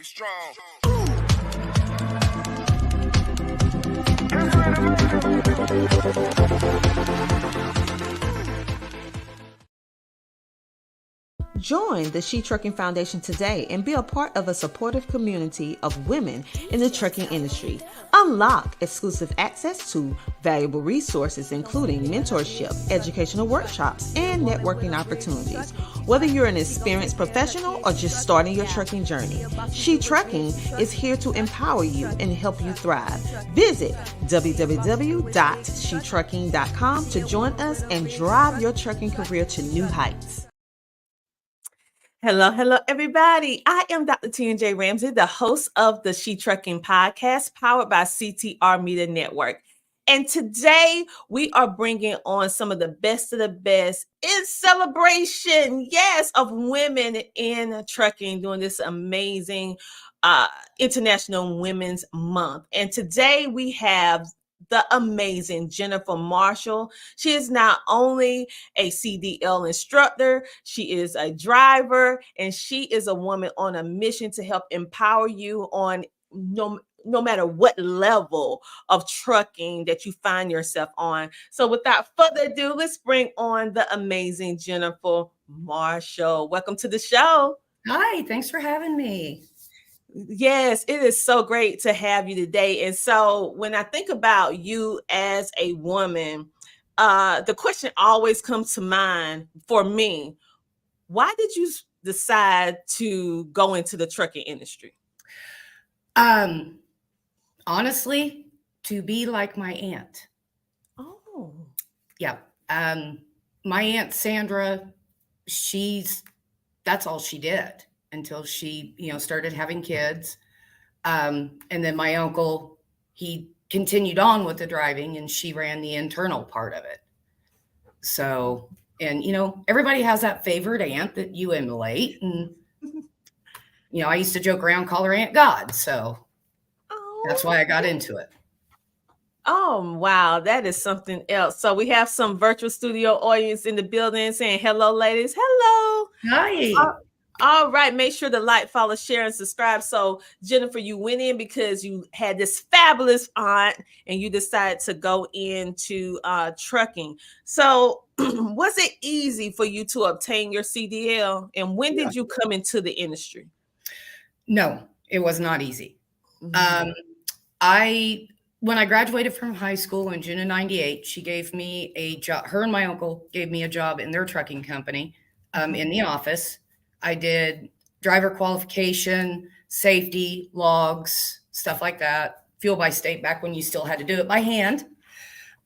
strong. Join the She Trucking Foundation today and be a part of a supportive community of women in the trucking industry. Unlock exclusive access to valuable resources, including mentorship, educational workshops, and networking opportunities. Whether you're an experienced professional or just starting your trucking journey, She Trucking is here to empower you and help you thrive. Visit www.shetrucking.com to join us and drive your trucking career to new heights. Hello, everybody. I am Dr. T&J Ramsey, the host of the She Trucking podcast, powered by CTR Media Network. And today we are bringing on some of the best in celebration, yes, of women in trucking during this amazing International Women's Month. And today we have the amazing Jennifer Marshall. She is not only a CDL instructor, she is a driver, and she is a woman on a mission to help empower you on no matter what level of trucking that you find yourself on. So without further ado, let's bring on the amazing Jennifer Marshall. Welcome to the show. Hi, thanks for having me. Yes, it is so great to have you today. And so when I think about you as a woman, the question always comes to mind for me. Why did you decide to go into the trucking industry? Honestly, to be like my aunt. Oh. Yeah. My Aunt Sandra, that's all she did until she, started having kids. And then my uncle, he continued on with the driving and she ran the internal part of it. So, and, everybody has that favorite aunt that you emulate. And, I used to joke around, call her Aunt God. So that's why I got into it. Oh, wow. That is something else. So we have some virtual studio audience in the building saying, hello, ladies. Hello. Hi. All right. Make sure to like, follow, share, and subscribe. So Jennifer, you went in because you had this fabulous aunt and you decided to go into trucking. So was it easy for you to obtain your CDL? And when did you come into the industry? No, it was not easy. Mm-hmm. When I graduated from high school in June of 98, she gave me a job. Her and my uncle gave me a job in their trucking company in the office. I did driver qualification, safety, logs, stuff like that, fuel by state back when you still had to do it by hand.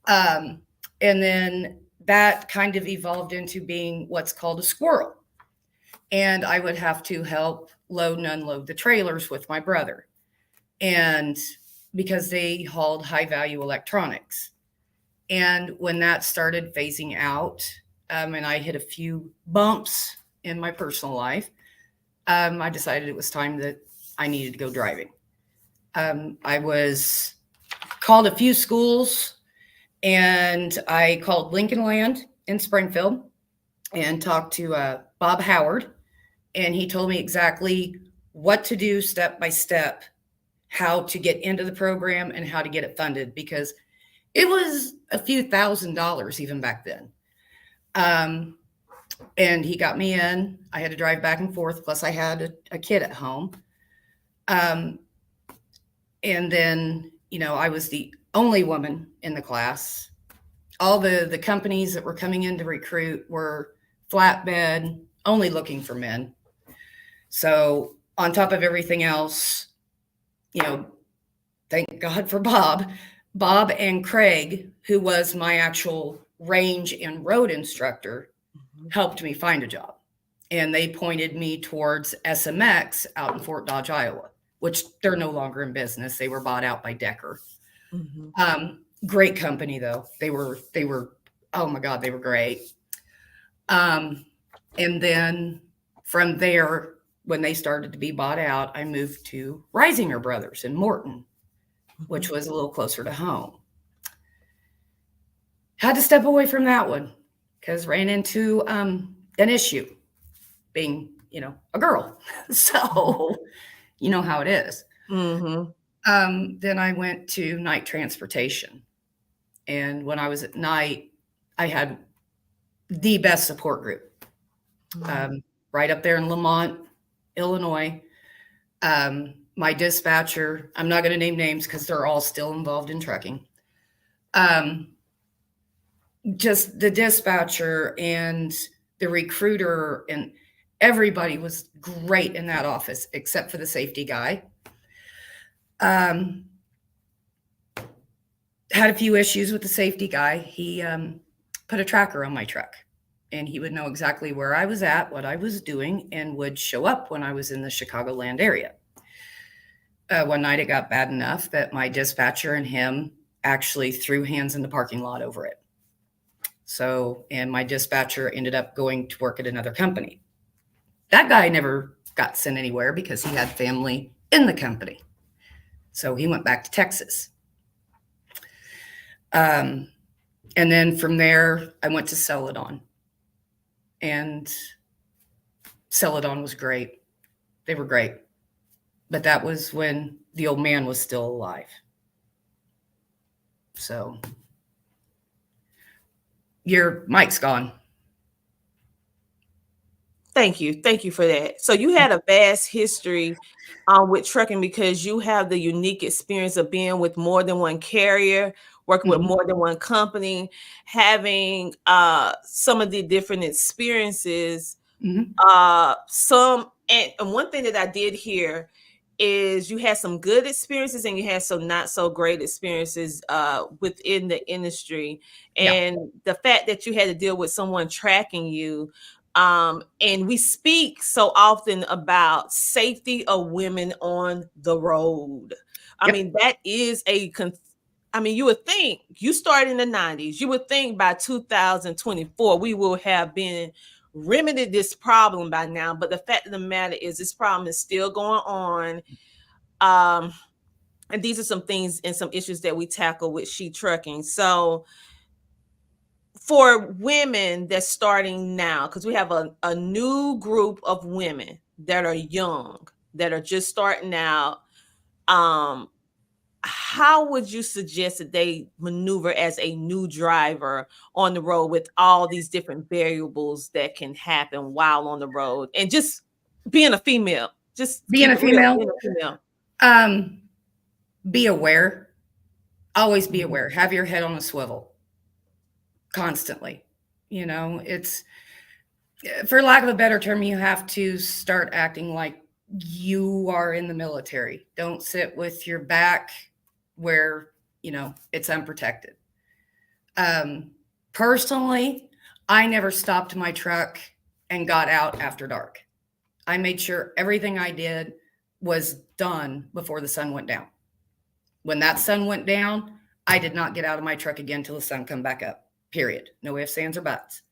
And then that kind of evolved into being what's called a squirrel. And I would have to help load and unload the trailers with my brother. And because they hauled high value electronics. And when that started phasing out, and I hit a few bumps in my personal life, I decided it was time that I needed to go driving. I was called a few schools, and I called Lincoln Land in Springfield and talked to Bob Howard, and he told me exactly what to do step by step, how to get into the program and how to get it funded, because it was a few $1,000s even back then. And he got me in. I had to drive back and forth. Plus I had a kid at home. And then, I was the only woman in the class. All the companies that were coming in to recruit were flatbed, only looking for men. So on top of everything else, thank God for Bob and Craig, who was my actual range and road instructor, helped me find a job. And they pointed me towards SMX out in Fort Dodge, Iowa, which they're no longer in business. They were bought out by Decker. Mm-hmm. Great company though. They were, oh my God, they were great. And then from there, when they started to be bought out, I moved to Risinger Brothers in Morton, which was a little closer to home. Had to step away from that one because ran into an issue being, a girl. So, You know how it is. Mm-hmm. Then I went to night transportation. And when I was at night, I had the best support group, right up there in Lamont, Illinois. My dispatcher, I'm not going to name names because they're all still involved in trucking. Just the dispatcher and the recruiter and everybody was great in that office, except for the safety guy. Had a few issues with the safety guy. He put a tracker on my truck, and he would know exactly where I was at, what I was doing, and would show up when I was in the Chicagoland area. One night it got bad enough that my dispatcher and him actually threw hands in the parking lot over it. So, and my dispatcher ended up going to work at another company. That guy never got sent anywhere because he had family in the company. So he went back to Texas. And then from there, I went to Celadon. And Celadon was great. They were great. But that was when the old man was still alive. So your mic's gone. Thank you. Thank you for that. So you had a vast history with trucking because you have the unique experience of being with more than one carrier, working with more than one company, having some of the different experiences. And one thing that I did hear is you had some good experiences and you had some not so great experiences within the industry. And the fact that you had to deal with someone tracking you. And we speak so often about safety of women on the road. I mean, that is you would think you started in the 90s. You would think by 2024, we will have been remedied this problem by now. But the fact of the matter is this problem is still going on. And these are some things and some issues that we tackle with She Trucking. So for women that's starting now, because we have a new group of women that are young, that are just starting out, how would you suggest that they maneuver as a new driver on the road with all these different variables that can happen while on the road and just being a female? Just being a female. Be aware. Always be aware. Have your head on a swivel. Constantly. You know, it's, for lack of a better term, you have to start acting like you are in the military. Don't sit with your back where, you know, it's unprotected. Personally, I never stopped my truck and got out after dark. I made sure everything I did was done before the sun went down. When that sun went down, I did not get out of my truck again till the sun come back up. Period. No ifs, ands, or buts.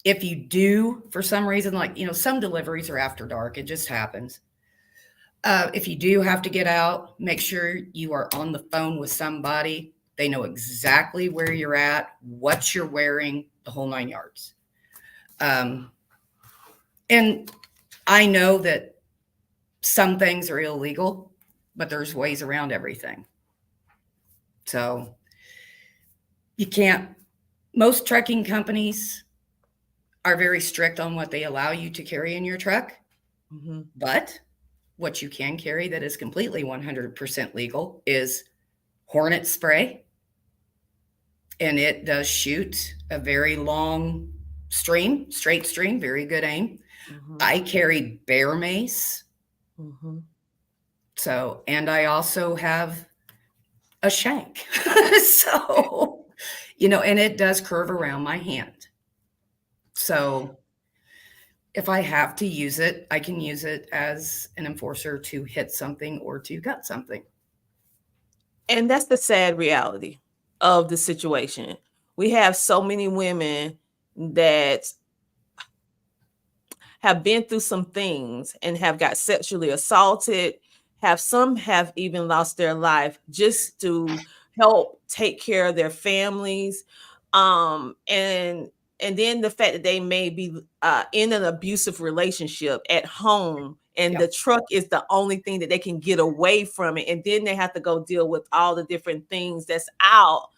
If you do, for some reason, like, you know, some deliveries are after dark. It just happens. If you do have to get out, make sure you are on the phone with somebody. They know exactly where you're at, what you're wearing, the whole 9 yards. And I know that some things are illegal, but there's ways around everything. So you can't, most trucking companies are very strict on what they allow you to carry in your truck. But what you can carry that is completely 100% legal is Hornet spray. And it does shoot a very long stream, straight stream, very good aim. I carry bear mace. So, and I also have a shank. So, you know, and it does curve around my hand. So if I have to use it, I can use it as an enforcer to hit something or to gut something. And that's the sad reality of the situation. We have so many women that have been through some things and have got sexually assaulted, some have even lost their life just to help take care of their families. And then the fact that they may be in an abusive relationship at home and the truck is the only thing that they can get away from it. And then they have to go deal with all the different things that's out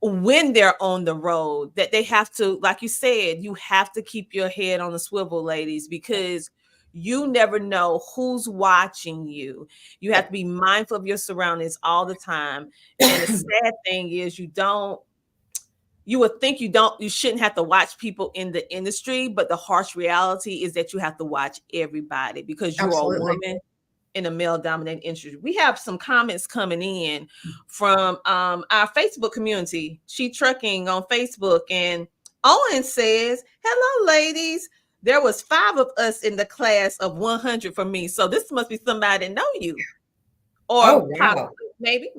when they're on the road, that they have to, like you said, you have to keep your head on the swivel, ladies, because you never know who's watching you. You have to be mindful of your surroundings all the time. And the sad thing is you would think you shouldn't have to watch people in the industry, but the harsh reality is that you have to watch everybody because you're a woman in a male dominated industry. We have some comments coming in from our Facebook community, She Trucking on Facebook. And Owen says, hello, ladies. There was 5 of us in the class of 100 for me. So this must be somebody that know you. Or possibly, maybe.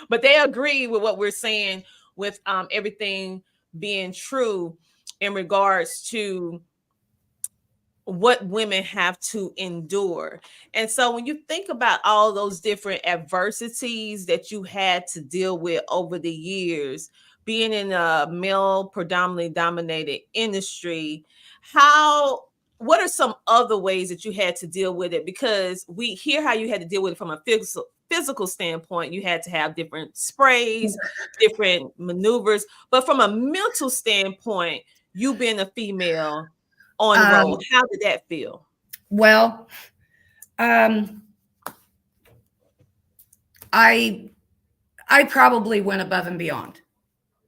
But they agree with what we're saying with everything being true in regards to what women have to endure. And so when you think about all those different adversities that you had to deal with over the years, being in a male predominantly dominated industry, what are some other ways that you had to deal with it? Because we hear how you had to deal with it from a physical standpoint. You had to have different sprays, different maneuvers, but from a mental standpoint, you being a female on the road, how did that feel? Well, I probably went above and beyond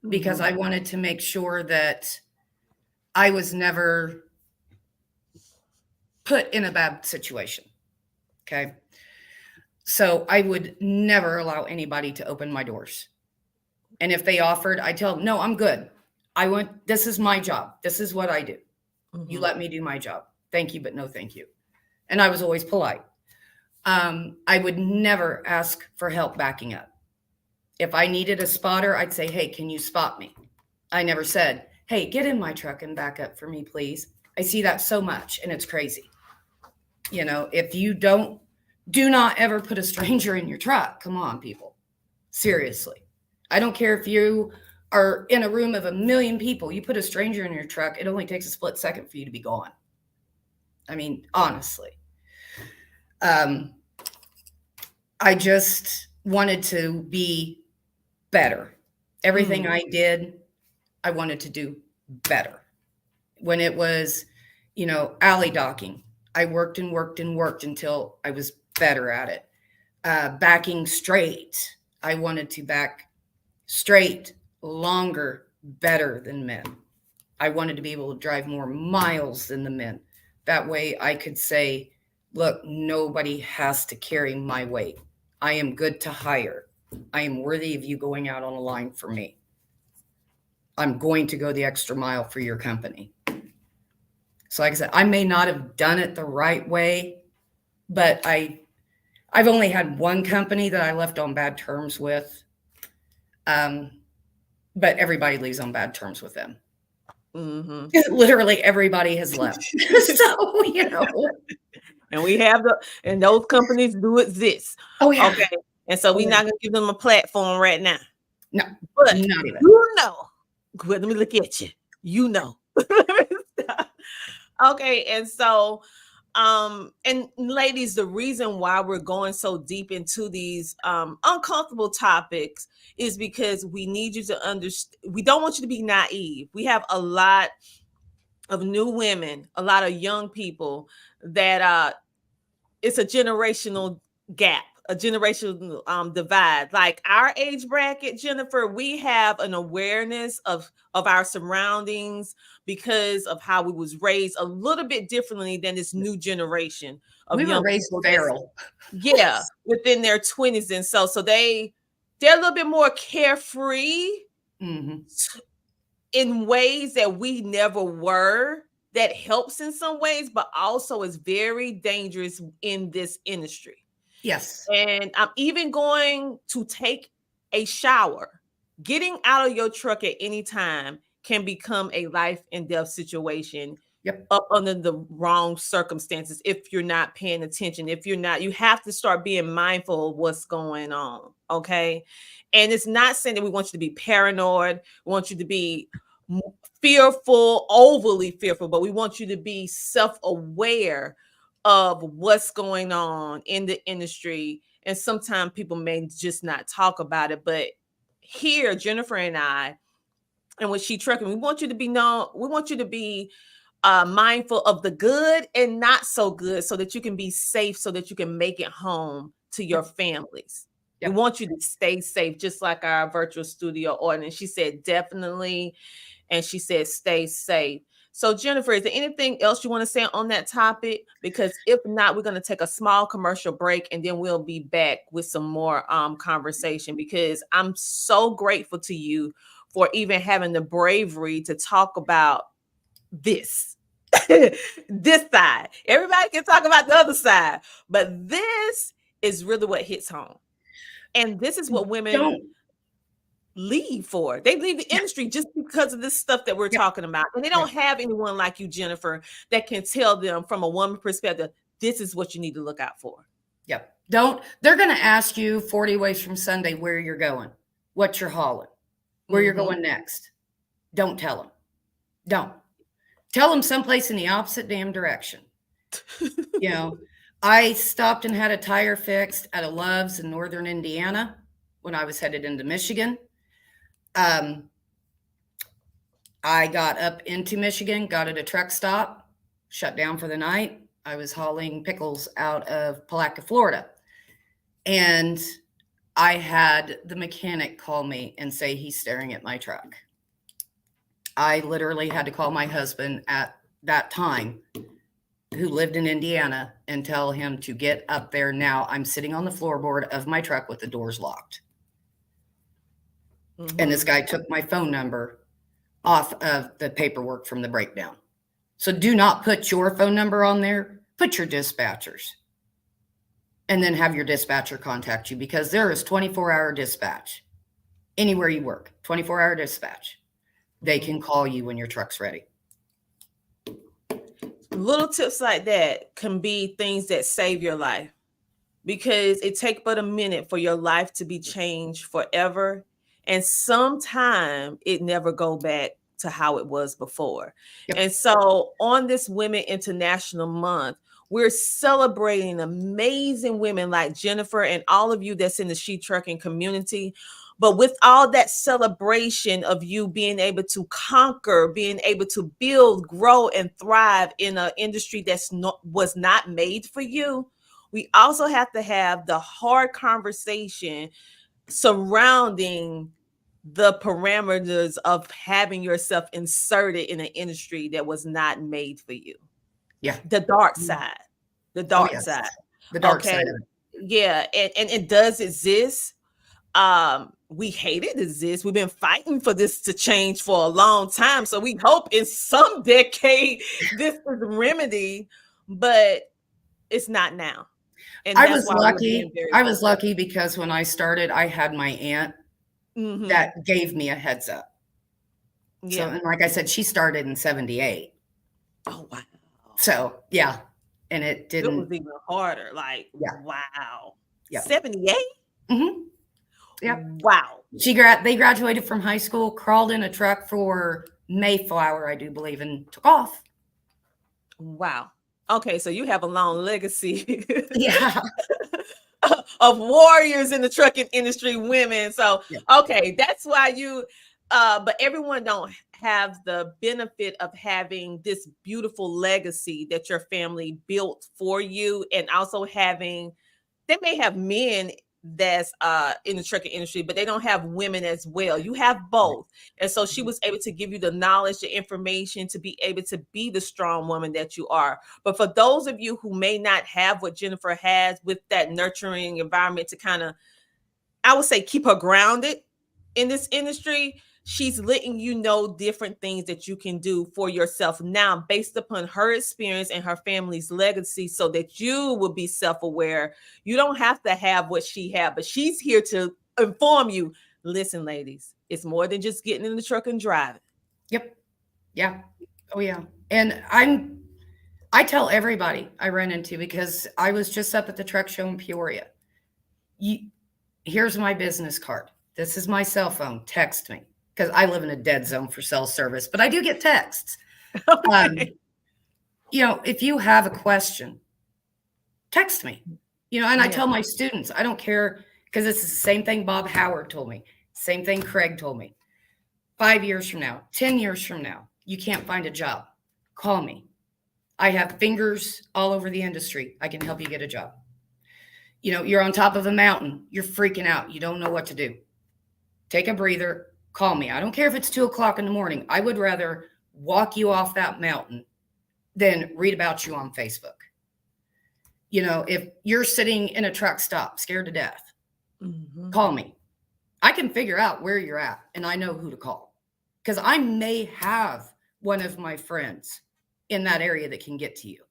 because I wanted to make sure that I was never put in a bad situation. Okay. So I would never allow anybody to open my doors. And if they offered, I tell them, no, I'm good. This is my job. This is what I do. You let me do my job. Thank you, but no thank you. And I was always polite. I would never ask for help backing up. If I needed a spotter, I'd say, hey, can you spot me? I never said, hey, get in my truck and back up for me, please. I see that so much and it's crazy. You know, if you do not ever put a stranger in your truck. Come on, people. Seriously. I don't care if you are in a room of 1 million people, you put a stranger in your truck, it only takes a split second for you to be gone. I mean, honestly. I just wanted to be better. Everything I did, I wanted to do better. When it was, alley docking, I worked and worked and worked until I was better at it. Backing straight, I wanted to back straight, longer, better than men. I wanted to be able to drive more miles than the men. That way I could say, look, nobody has to carry my weight. I am good to hire. I am worthy of you going out on a line for me. I'm going to go the extra mile for your company. So like I said, I may not have done it the right way, but I've only had one company that I left on bad terms with. But everybody leaves on bad terms with them. Literally everybody has left. So, And we have and those companies do exist. Oh, yeah. Okay. And so we're not going to give them a platform right now. No, but not even. Let me look at you. Okay. And so, and ladies, the reason why we're going so deep into these uncomfortable topics is because we need you to understand. We don't want you to be naive. We have a lot of new women, a lot of young people that it's a generational gap, a generational divide. Like our age bracket, Jennifer, we have an awareness of our surroundings because of how we was raised a little bit differently than this new generation of we were raised feral. Yeah, within their 20s. And so they're a little bit more carefree in ways that we never were. That helps in some ways, but also is very dangerous in this industry. Yes. And I'm even going to take a shower. Getting out of your truck at any time can become a life and death situation. Yep. Up under the wrong circumstances if you're not paying attention. If you're not, you have to start being mindful of what's going on. Okay. And it's not saying that we want you to be paranoid, we want you to be fearful, overly fearful, but we want you to be self-aware of what's going on in the industry. And sometimes people may just not talk about it. But here, Jennifer and I, and with She Trucking, we want you to be known, we want you to be mindful of the good and not so good so that you can be safe, so that you can make it home to your families. Yep. We want you to stay safe, just like our virtual studio audience. She said, definitely. And she said, stay safe. So, Jennifer, is there anything else you want to say on that topic? Because if not, we're going to take a small commercial break and then we'll be back with some more conversation, because I'm so grateful to you for even having the bravery to talk about this. This side. Everybody can talk about the other side, but this is really what hits home. And this is what women leave for. They leave the industry just because of this stuff that we're talking about. And they don't have anyone like you, Jennifer, that can tell them from a woman perspective, this is what you need to look out for. Yep. They're going to ask you 40 ways from Sunday where you're going, what you're hauling, where you're going next. Don't tell them. Don't. Tell them someplace in the opposite damn direction. You know, I stopped and had a tire fixed at a Love's in northern Indiana when I was headed into Michigan. I got up into Michigan, got at a truck stop, shut down for the night. I was hauling pickles out of Palatka, Florida. And I had the mechanic call me and say he's staring at my truck. I literally had to call my husband at that time, who lived in Indiana, and tell him to get up there now. I'm sitting on the floorboard of my truck with the doors locked. And this guy took my phone number off of the paperwork from the breakdown. So do not put your phone number on there. Put your dispatchers. And then have your dispatcher contact you, because there is 24-hour dispatch. Anywhere you work, 24-hour dispatch. They can call you when your truck's ready. Little tips like that can be things that save your life, because it takes but a minute for your life to be changed forever. And sometime it never go back to how it was before. Yep. And so on this Women International Month, we're celebrating amazing women like Jennifer and all of you that's in the She Trucking community. But with all that celebration of you being able to conquer, being able to build, grow, and thrive in an industry was not made for you, we also have to have the hard conversation surrounding the parameters of having yourself inserted in an industry that was not made for you. Yeah. The dark side. The dark side. The dark side. Yeah. And it does exist. We hate it exists. We've been fighting for this to change for a long time. So we hope in some decade this is remedy, but it's not now. And I was lucky. I was lucky because when I started, I had my aunt that gave me a heads up. Yeah. So, and like I said, she started in 78. Oh, wow. So, yeah. And it didn't. It was even harder. Like, wow. Yeah. 78? Mm-hmm. Yeah. Wow. They graduated from high school, crawled in a truck for Mayflower, I do believe, and took off. Wow. Okay, so you have a long legacy. Yeah. Of warriors in the trucking industry, women. So, okay, that's why but everyone don't have the benefit of having this beautiful legacy that your family built for you, and also they may have men that's in the trucking industry, but they don't have women as well. You have both. And so she was able to give you the knowledge, the information to be able to be the strong woman that you are. But for those of you who may not have what Jennifer has, with that nurturing environment to kind of, I would say, keep her grounded in this industry, she's letting you know different things that you can do for yourself now based upon her experience and her family's legacy, so that you will be self-aware. You don't have to have what she had, but she's here to inform you. Listen, ladies, it's more than just getting in the truck and driving. Yep. Yeah. Oh, yeah. And I tell everybody I run into, because I was just up at the truck show in Peoria. Here's my business card. This is my cell phone. Text me. Because I live in a dead zone for cell service, but I do get texts. If you have a question, text me. And I tell my students, I don't care, because it's the same thing Bob Howard told me, same thing Craig told me. 5 years from now, 10 years from now, you can't find a job, call me. I have fingers all over the industry. I can help you get a job. You're on top of a mountain, you're freaking out, you don't know what to do. Take a breather, call me. I don't care if it's 2 o'clock in the morning. I would rather walk you off that mountain than read about you on Facebook. If you're sitting in a truck stop, scared to death, call me. I can figure out where you're at, and I know who to call, because I may have one of my friends in that area that can get to you.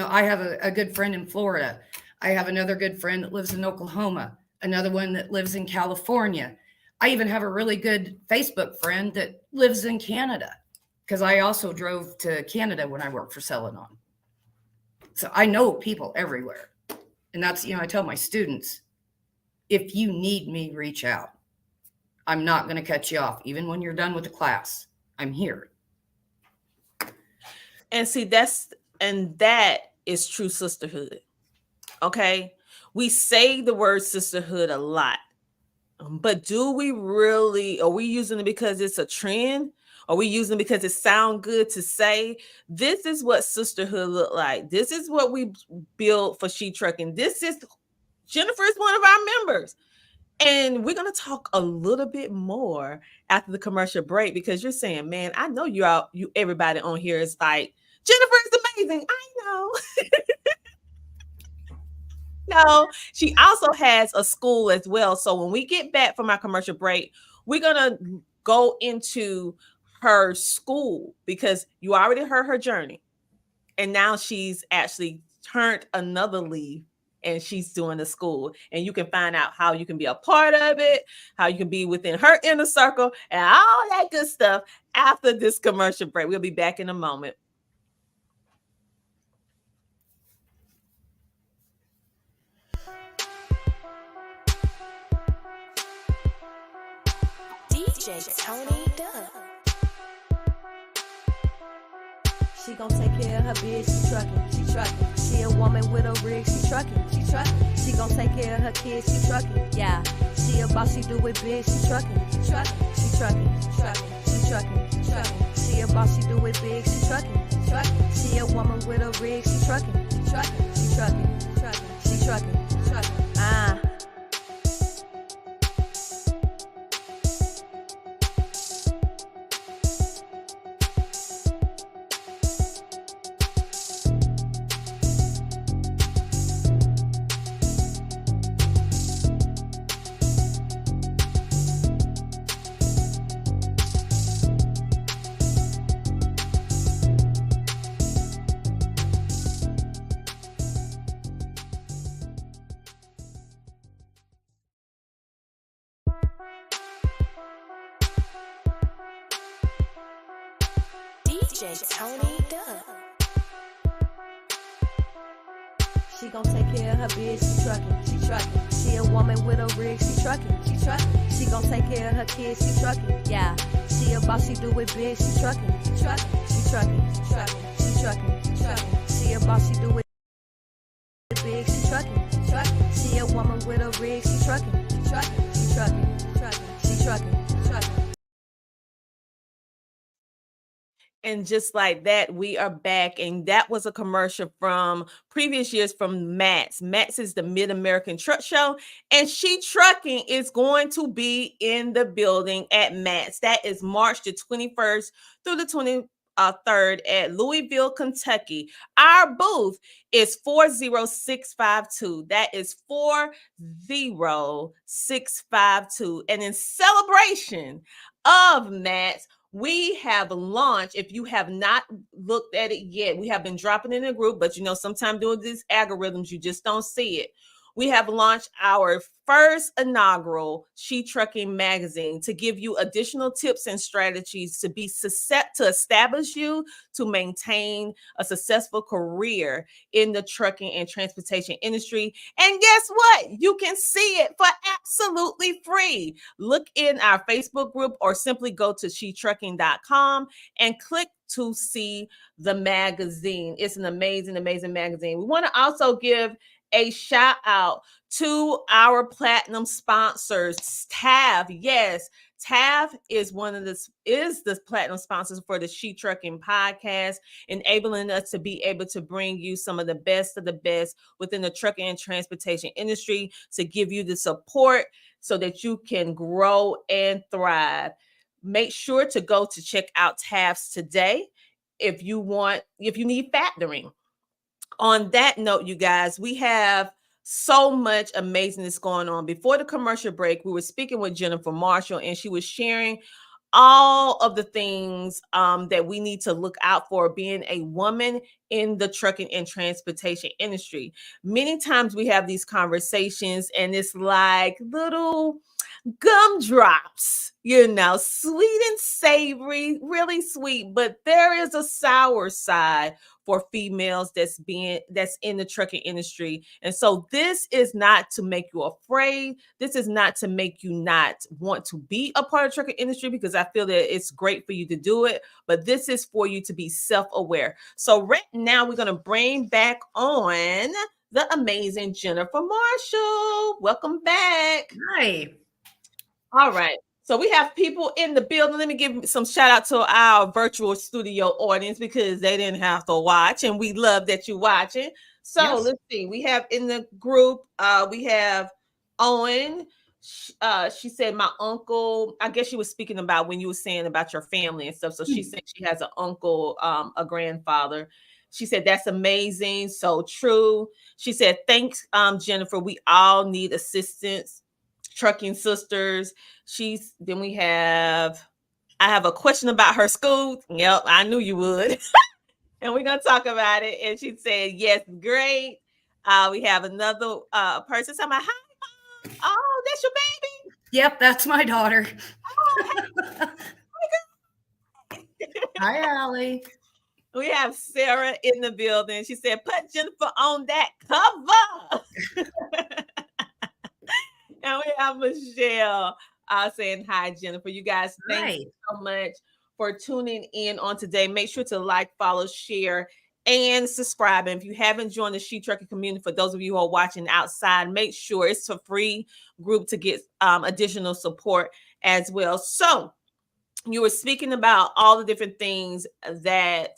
I have a good friend in Florida. I have another good friend that lives in Oklahoma, another one that lives in California. I even have a really good Facebook friend that lives in Canada, because I also drove to Canada when I worked for Celadon. So I know people everywhere. And that's, I tell my students, if you need me, reach out. I'm not going to cut you off. Even when you're done with the class, I'm here. And see, that is true sisterhood. Okay. We say the word sisterhood a lot, but do we really, are we using it because it's a trend? Are we using it because it sounds good to say? This is what sisterhood look like. This is what we build for She Trucking. Jennifer is one of our members. And we're going to talk a little bit more after the commercial break, because you're saying, man, I know everybody on here is like, Jennifer is amazing. I know. No, she also has a school as well. So when we get back from our commercial break, we're going to go into her school, because you already heard her journey. And now she's actually turned another leaf, and she's doing the school. And you can find out how you can be a part of it, how you can be within her inner circle, and all that good stuff after this commercial break. We'll be back in a moment. DJ Tony Dubb. She gon' take care of her bitch, she truckin'. She a woman with a rig, she truckin'. She gon' take care of her kids, she truckin'. Yeah, she a boss, she do it big, she truckin'. She truckin'. She a boss, she do it big, she truckin'. She a woman with a rig, she truckin'. She truckin'. DJ Tony Dubb. She gon' take care of her bitch, she truckin'. She a woman with a rig, she truckin'. She gon' take care of her kids, she truckin'. Yeah, she a boss, she do it big, she truckin'. She truckin'. She a boss, she do it big, she truckin'. She a woman with a rig, she truckin'. She truckin'. And just like that, we are back. And that was a commercial from previous years from Matt's. Matt's is the Mid-American Truck Show. And She Trucking is going to be in the building at Matt's. That is March the 21st through the 23rd at Louisville, Kentucky. Our booth is 40652. That is 40652. And in celebration of Matt's, we have launched, if you have not looked at it yet, we have been dropping it in a group, but sometimes doing these algorithms, you just don't see it. we have launched our first inaugural She Trucking magazine to give you additional tips and strategies to be to establish you to maintain a successful career in the trucking and transportation industry. And guess what? You can see it for absolutely free. Look in our Facebook group or simply go to shetrucking.com and click to see the magazine. It's an amazing, amazing magazine. We want to also give a shout out to our platinum sponsors, TAV. Yes, TAV is the platinum sponsors for the She Trucking podcast, enabling us to be able to bring you some of the best within the trucking and transportation industry, to give you the support so that you can grow and thrive. Make sure to go to check out TAVs today if you need factoring. On that note, you guys, we have so much amazingness going on. Before the commercial break, we were speaking with Jennifer Marshall, and she was sharing all of the things that we need to look out for being a woman in the trucking and transportation industry. Many times we have these conversations and it's like little gumdrops, sweet and savory, really sweet, but there is a sour side for females that's in the trucking industry. And so this is not to make you afraid. This is not to make you not want to be a part of the trucking industry, because I feel that it's great for you to do it, but this is for you to be self-aware. So right now we're going to bring back on the amazing Jennifer Marshall. Welcome back. Hi. All right. So we have people in the building. Let me give some shout out to our virtual studio audience, because they didn't have to watch, and we love that you're watching. So yes. Let's see. We have in the group, we have Owen. She said, my uncle, I guess she was speaking about when you were saying about your family and stuff. So she said she has an uncle, a grandfather. She said, that's amazing. So true. She said, thanks, Jennifer. We all need assistance. Trucking sisters. I have a question about her school. Yep, I knew you would. And we're going to talk about it. And she said, yes, great. We have another person talking about, hi, Mom. Oh, that's your baby? Yep, that's my daughter. Oh, hi, Allie. We have Sarah in the building. She said, put Jennifer on that cover. And we have Michelle saying hi, Jennifer. You guys, thank you so much for tuning in on today. Make sure to like, follow, share, and subscribe. And if you haven't joined the She Trucking community, for those of you who are watching outside, make sure it's a free group to get additional support as well. So you were speaking about all the different things that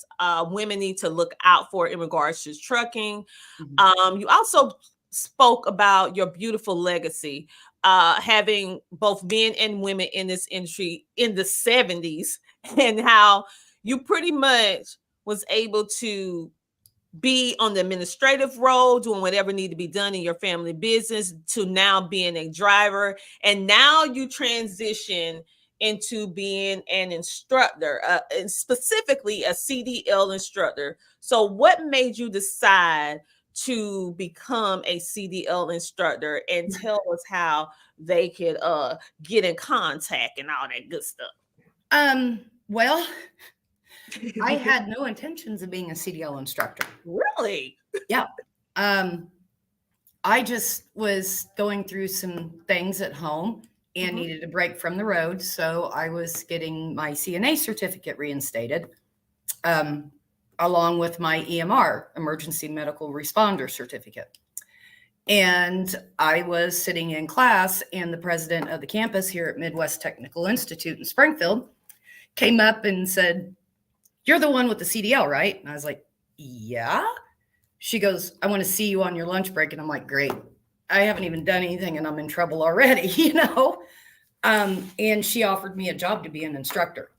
women need to look out for in regards to trucking. Mm-hmm. You also spoke about your beautiful legacy, having both men and women in this industry in the 70s, and how you pretty much was able to be on the administrative role, doing whatever needed to be done in your family business, to now being a driver. And now you transition into being an instructor, and specifically a CDL instructor. So what made you decide to become a CDL instructor, and tell us how they could get in contact and all that good stuff? Well, I had no intentions of being a CDL instructor. Really? Yeah. I just was going through some things at home and needed a break from the road. So I was getting my CNA certificate reinstated, along with my EMR, Emergency Medical Responder Certificate. And I was sitting in class, and the president of the campus here at Midwest Technical Institute in Springfield came up and said, "You're the one with the CDL, right?" And I was like, "Yeah." She goes, "I want to see you on your lunch break." And I'm like, "Great. I haven't even done anything and I'm in trouble already," And she offered me a job to be an instructor.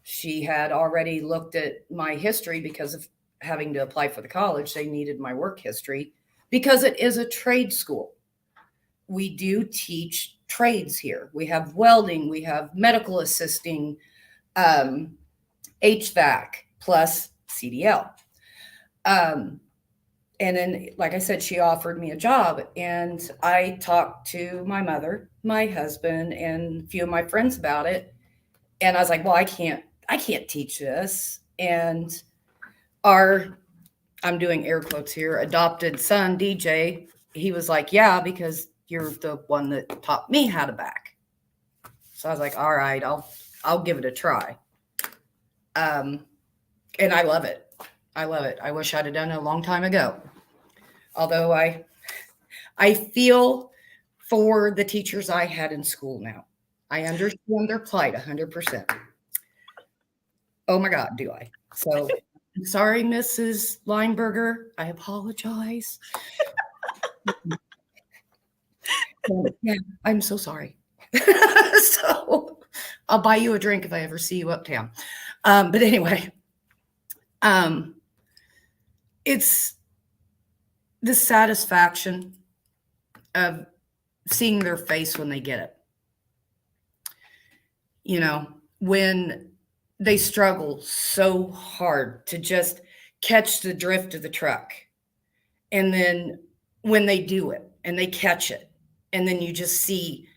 She had already looked at my history because of having to apply for the college. They needed my work history because it is a trade school. We do teach trades here. We have welding, we have medical assisting, HVAC plus CDL. And then, like I said, she offered me a job, and I talked to my mother, my husband, and a few of my friends about it. And I was like, well, I can't teach this. And I'm doing air quotes here, adopted son, DJ, he was like, yeah, because you're the one that taught me how to back. So I was like, all right, I'll give it a try. And I love it. I love it. I wish I'd have done it a long time ago. Although I feel for the teachers I had in school now. I understand their plight 100%. Oh my God, do I? So sorry, Mrs. Lineberger. I apologize. Yeah, I'm so sorry. So I'll buy you a drink if I ever see you uptown. But anyway, it's the satisfaction of seeing their face when they get it. You know, when they struggle so hard to just catch the drift of the truck. And then when they do it and they catch it, and then you just see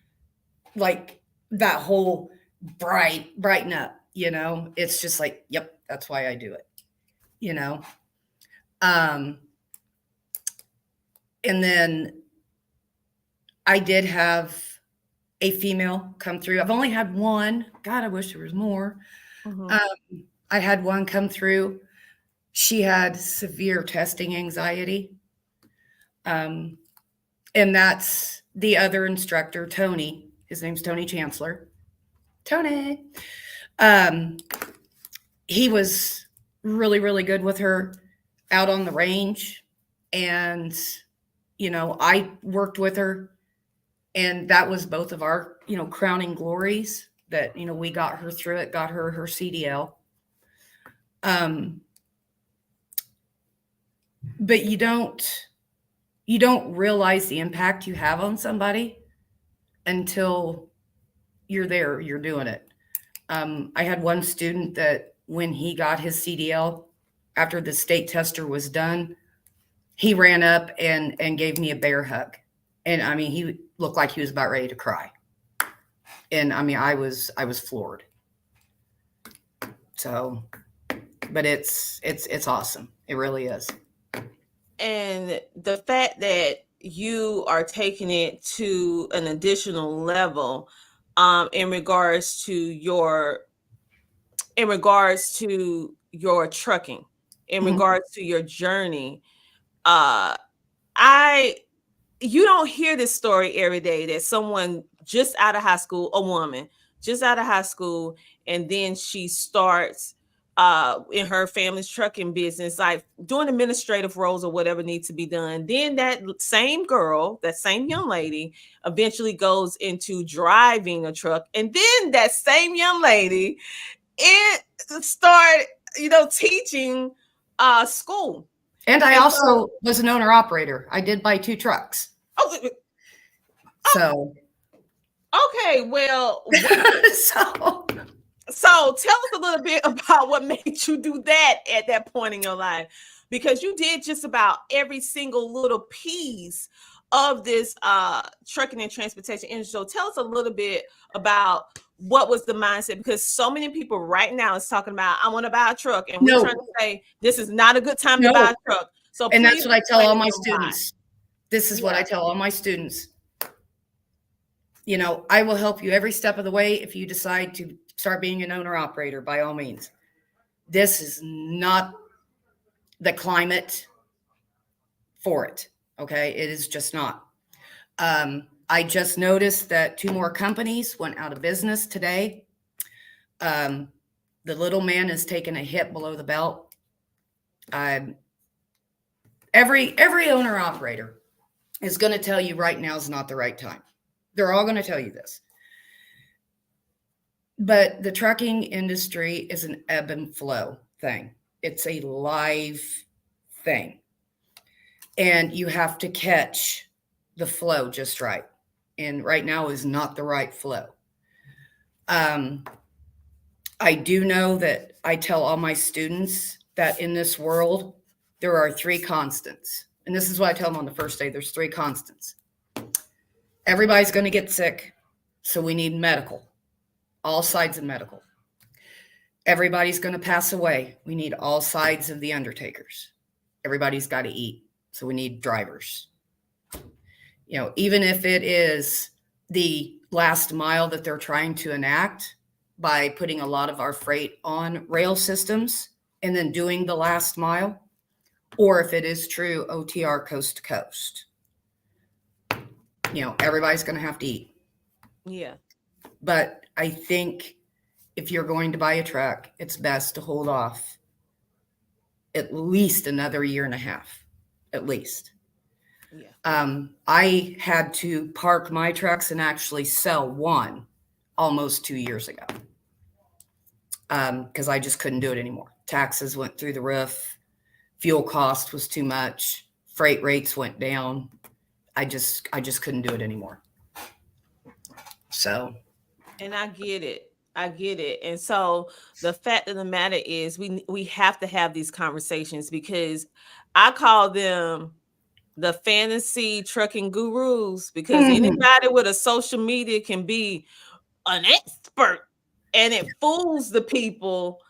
like that whole brighten up, you know, it's just like, yep, that's why I do it, you know? And then I did have a female come through. I've only had one. God, I wish there was more. Mm-hmm. I had one come through. She had severe testing anxiety. And that's the other instructor, Tony. His name's Tony Chancellor. Tony. He was really, really good with her out on the range. And, you know, I worked with her. And that was both of our, you know, crowning glories that, you know, we got her through it, got her CDL. But you don't realize the impact you have on somebody until you're there, you're doing it. I had one student that when he got his CDL, after the state tester was done, he ran up and gave me a bear hug. And I mean, he looked like he was about ready to cry. And I mean, I was floored. So, but it's awesome. It really is. And the fact that you are taking it to an additional level, in regards to your trucking, in regards to your journey, you don't hear this story every day that someone just out of high school, a woman just out of high school, and then she starts in her family's trucking business, like doing administrative roles or whatever needs to be done. Then that same girl, that same young lady, eventually goes into driving a truck, and then that same young lady start, you know, teaching school. And I also was an owner operator. I did buy 2 trucks. So okay, well, so tell us a little bit about what made you do that at that point in your life, because you did just about every single little piece of this trucking and transportation industry. So tell us a little bit about what was the mindset, because so many people right now is talking about, I want to buy a truck, and we're trying to say this is not a good time to buy a truck. So and that's what I tell all my students. This is what I tell all my students. You know, I will help you every step of the way. If you decide to start being an owner operator, by all means. This is not the climate for it. Okay. It is just not. I just noticed that 2 more companies went out of business today. The little man is taking a hit below the belt. Every owner operator is going to tell you right now is not the right time. They're all going to tell you this. But the trucking industry is an ebb and flow thing. It's a live thing. And you have to catch the flow just right. And right now is not the right flow. I do know that I tell all my students that in this world, there are 3 constants. and this is what I tell them on the first day, there's 3 constants. Everybody's going to get sick, so we need medical, all sides of medical. Everybody's going to pass away. We need all sides of the undertakers. Everybody's got to eat, so we need drivers. You know, even if it is the last mile that they're trying to enact by putting a lot of our freight on rail systems and then doing the last mile, or if it is true OTR coast to coast, you know, everybody's going to have to eat. Yeah. But I think if you're going to buy a truck, it's best to hold off at least another year and a half, at least. Yeah. I had to park my trucks and actually sell one almost 2 years ago because I just couldn't do it anymore. Taxes went through the roof. Fuel cost was too much. Freight rates went down. I just couldn't do it anymore. So. And I get it. I get it. And so the fact of the matter is we have to have these conversations, because I call them the fantasy trucking gurus, because anybody with a social media can be an expert, and it fools the people,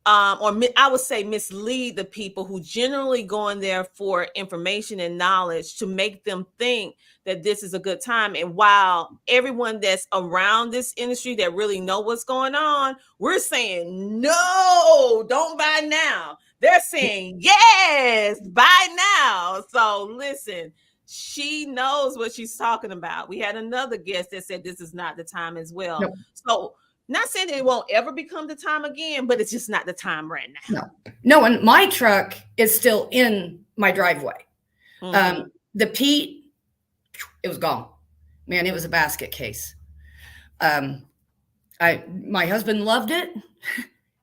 or I would say mislead the people who generally go in there for information and knowledge to make them think that this is a good time. And while everyone that's around this industry that really know what's going on, we're saying, no, don't buy now. They're saying, yes, buy now. So listen, she knows what she's talking about. We had another guest that said this is not the time as well. Nope. So not saying that it won't ever become the time again, but it's just not the time right now. No, and my truck is still in my driveway. Mm-hmm. The Pete, it was gone. Man, it was a basket case. My husband loved it.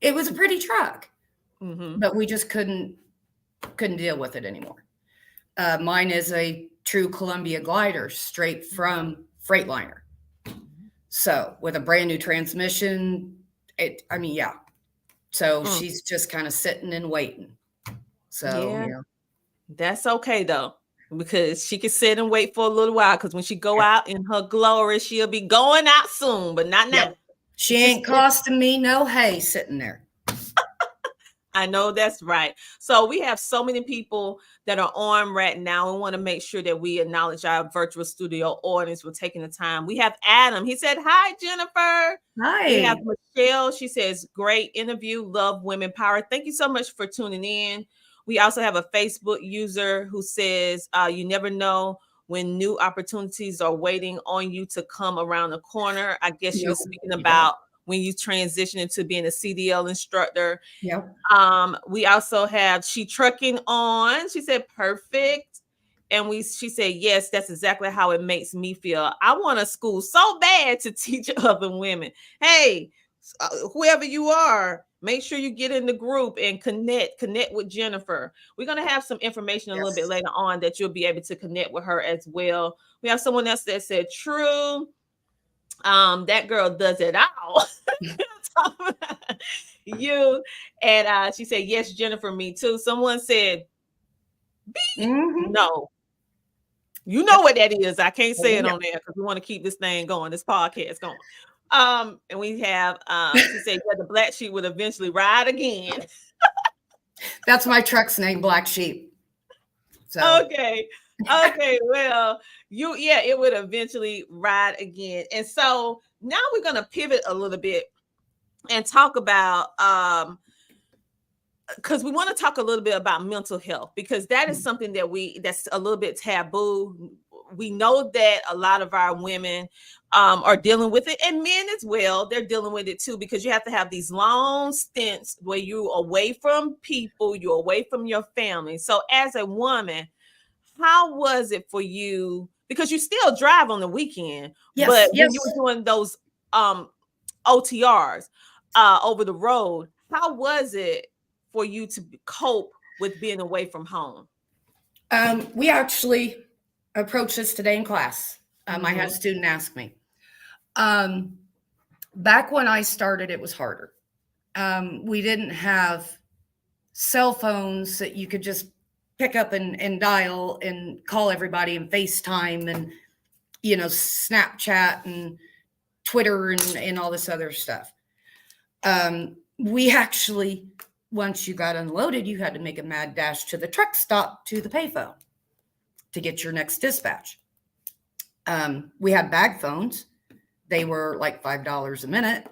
It was a pretty truck, but we just couldn't deal with it anymore. Mine is a true Columbia glider straight from Freightliner. So with a brand new transmission, yeah. So she's just kind of sitting and waiting. So, yeah. That's okay though, because she can sit and wait for a little while, because when she go out in her glory, she'll be going out soon, but not now. Yep. She ain't costing me no hay sitting there. I know that's right. So we have so many people that are on right now. We want to make sure that we acknowledge our virtual studio audience for taking the time. We have Adam. He said, hi, Jennifer. Hi. We have Michelle. She says, great interview. Love women power. Thank you so much for tuning in. We also have a Facebook user who says, you never know when new opportunities are waiting on you to come around the corner. I guess she was speaking about when you transition into being a CDL instructor. Yep. We also have She Trucking on. She said, perfect. And she said, yes, that's exactly how it makes me feel. I want a school so bad to teach other women. Hey, whoever you are, make sure you get in the group and connect with Jennifer. We're going to have some information a little bit later on that you'll be able to connect with her as well. We have someone else that said, true. That girl does it all. You. And she said, yes, Jennifer, me too. Someone said, no. You know what that is. I can't say it on there because we want to keep this thing going, this podcast going. And we have, she said, yeah, the black sheep would eventually ride again. That's my truck's name, Black Sheep. So. Okay. Well, it would eventually ride again. And so now we're going to pivot a little bit and talk about, because we want to talk a little bit about mental health, because that is something that's a little bit taboo. We know that a lot of our women are dealing with it, and men as well. They're dealing with it too, because you have to have these long stints where you're away from people, you're away from your family. So as a woman, how was it for you? Because you still drive on the weekend, but when you were doing those OTRs over the road, how was it for you to cope with being away from home? We actually approached this today in class. I had a student ask me. Back when I started, it was harder. We didn't have cell phones that you could just pick up and dial and call everybody and FaceTime and, Snapchat and Twitter and all this other stuff. We actually, once you got unloaded, you had to make a mad dash to the truck stop to the payphone to get your next dispatch. We had bag phones. They were like $5 a minute.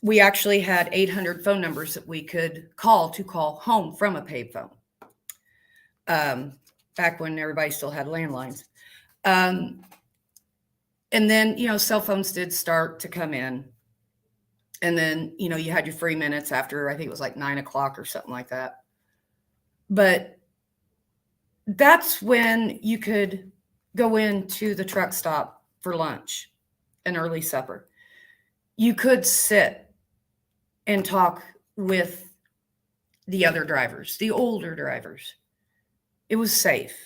We actually had 800 phone numbers that we could call to call home from a payphone. Back when everybody still had landlines. And then, cell phones did start to come in. And then, you had your free minutes after, I think it was like 9 o'clock or something like that. But that's when you could go into the truck stop for lunch, an early supper. You could sit and talk with the other drivers, the older drivers. It was safe.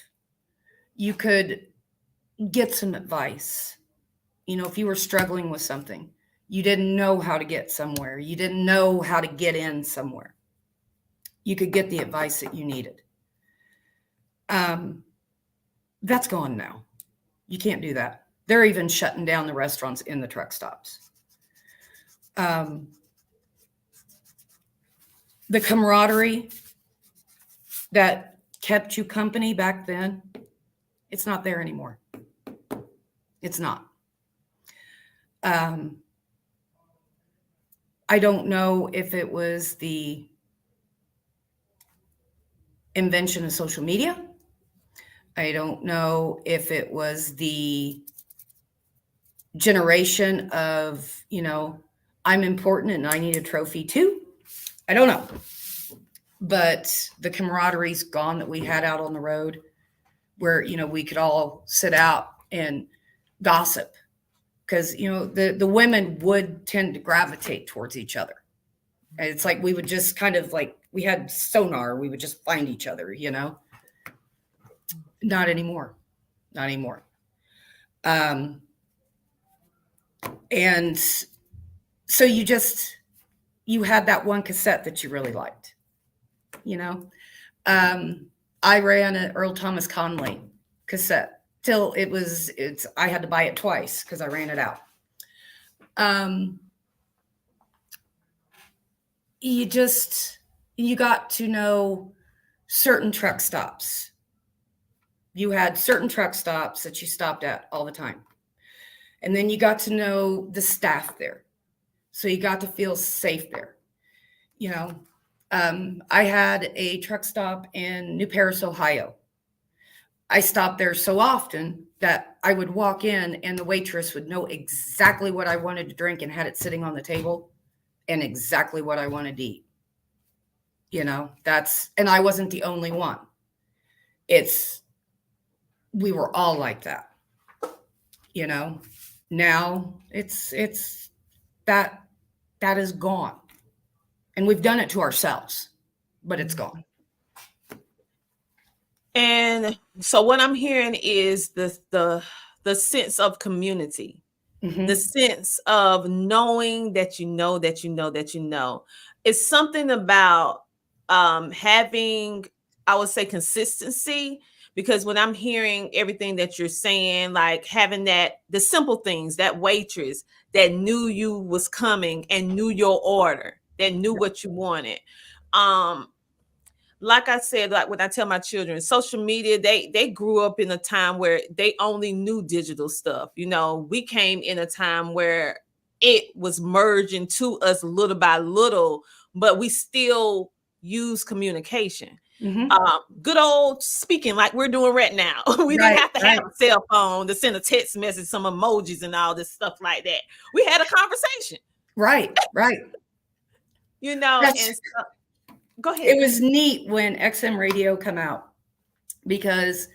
You could get some advice. If you were struggling with something, you didn't know how to get somewhere, you didn't know how to get in somewhere, you could get the advice that you needed. That's gone now. You can't do that. They're even shutting down the restaurants in the truck stops. The camaraderie that kept you company back then, it's not there anymore. It's not. I don't know if it was the invention of social media. I don't know if it was the generation of, I'm important and I need a trophy too. I don't know. But the camaraderie's gone that we had out on the road where, we could all sit out and gossip. Because, the women would tend to gravitate towards each other. And it's like we would just kind of like, we had sonar. We would just find each other, Not anymore. Not anymore. And so you had that one cassette that you really liked, I ran an Earl Thomas Conley cassette. Till I had to buy it twice because I ran it out. You got to know certain truck stops. You had certain truck stops that you stopped at all the time. And then you got to know the staff there. So you got to feel safe there. I had a truck stop in New Paris, Ohio. I stopped there so often that I would walk in and the waitress would know exactly what I wanted to drink and had it sitting on the table and exactly what I wanted to eat. And I wasn't the only one. We were all like that. Now it's that is gone. And we've done it to ourselves, but it's gone. And so what I'm hearing is the sense of community, Mm-hmm. the sense of knowing that you know that you know that you know. It's something about having, I would say, consistency, because when I'm hearing everything that you're saying, like having the simple things, that waitress that knew you was coming and knew your order, that knew what you wanted. Like I said, like when I tell my children, social media, they grew up in a time where they only knew digital stuff. We came in a time where it was merging to us little by little, but we still use communication. Mm-hmm. Good old speaking like we're doing right now. We didn't have to have a cell phone to send a text message, some emojis and all this stuff like that. We had a conversation. Right. And so, go ahead. It was neat when XM radio come out because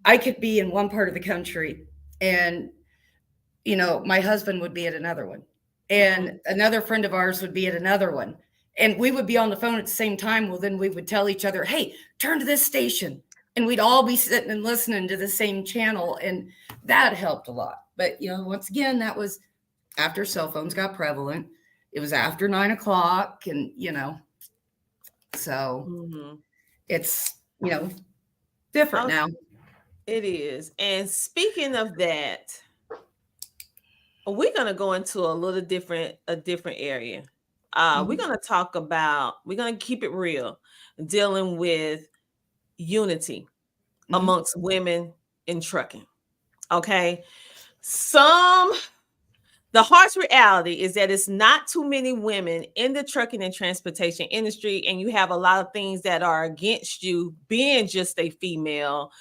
I could be in one part of the country and, my husband would be at another one and another friend of ours would be at another one. And we would be on the phone at the same time. Well, then we would tell each other, hey, turn to this station. And we'd all be sitting and listening to the same channel. And that helped a lot. But, once again, that was after cell phones got prevalent. It was after 9 o'clock. And, So Mhm. it's, different Oh, now. it is. And speaking of that, we're gonna go into a different area. We're Mhm. gonna talk about, we're gonna keep it real, dealing with unity Mhm. amongst women in trucking. Okay. Some The harsh reality is that it's not too many women in the trucking and transportation industry, and you have a lot of things that are against you being just a female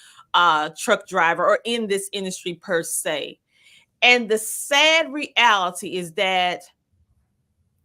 truck driver or in this industry per se. And the sad reality is that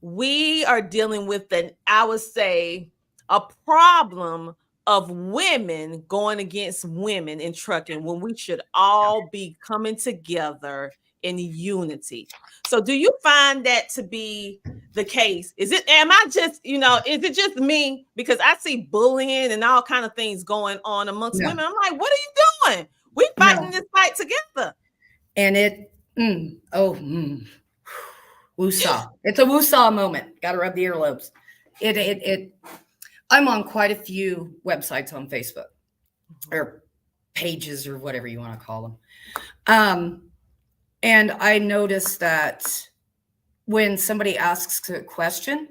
we are dealing with I would say, a problem of women going against women in trucking when we should all be coming together in unity. So do you find that to be the case? Am I just, is it just me? Because I see bullying and all kind of things going on amongst No, women. I'm like, what are you doing? We fighting no. this fight together. And woosah. It's a woosah moment. Got to rub the earlobes. It. I'm on quite a few websites on Facebook or pages or whatever you want to call them. And I noticed that when somebody asks a question,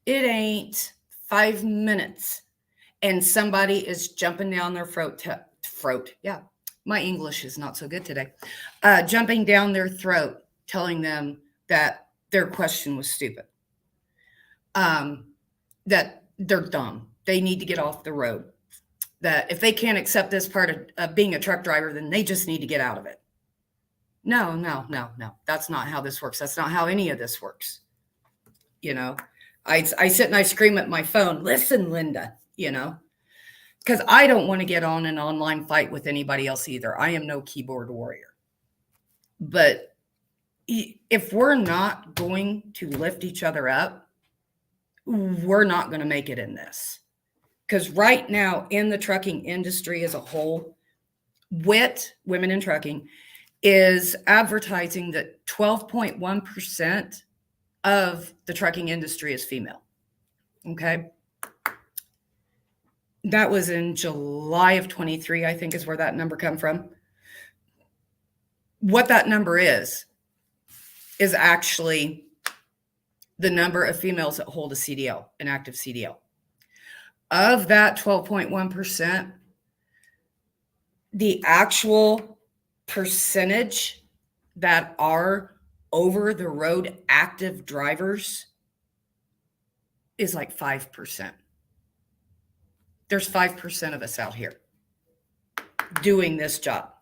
it ain't 5 minutes and somebody is jumping down their throat. Yeah, my English is not so good today. Jumping down their throat, telling them that their question was stupid, that they're dumb. They need to get off the road. That if they can't accept this part of being a truck driver, then they just need to get out of it. No, no, no, no. That's not how this works. That's not how any of this works. I sit and I scream at my phone, listen, Linda, because I don't want to get on an online fight with anybody else either. I am no keyboard warrior. But if we're not going to lift each other up, we're not going to make it in this. Because right now in the trucking industry as a whole, WIT, Women in Trucking, is advertising that 12.1% of the trucking industry is female. Okay. That was in July of 23, I think is where that number come from. What that number is actually the number of females that hold a CDL, an active CDL. Of that 12.1%, the actual percentage that are over the road active drivers is like 5%. There's 5% of us out here doing this job.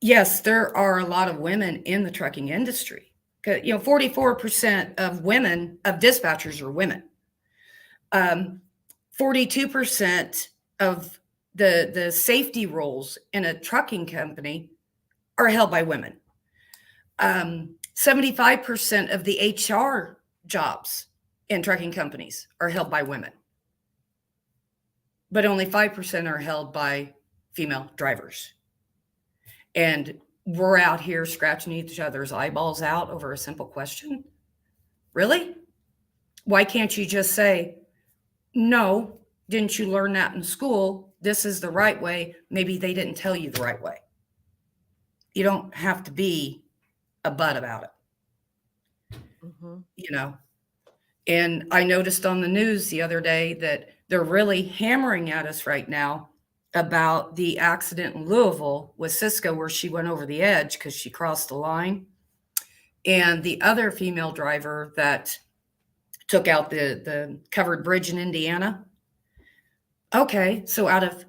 Yes, there are a lot of women in the trucking industry. 44% of dispatchers are women. 42% of the safety roles in a trucking company are held by women. 75% of the HR jobs in trucking companies are held by women. But only 5% are held by female drivers. And we're out here scratching each other's eyeballs out over a simple question. Really? Why can't you just say, no, didn't you learn that in school? This is the right way. Maybe they didn't tell you the right way. You don't have to be a butt about it. And I noticed on the news the other day that they're really hammering at us right now about the accident in Louisville with Cisco, where she went over the edge because she crossed the line. And the other female driver that took out the covered bridge in Indiana. Okay, so out of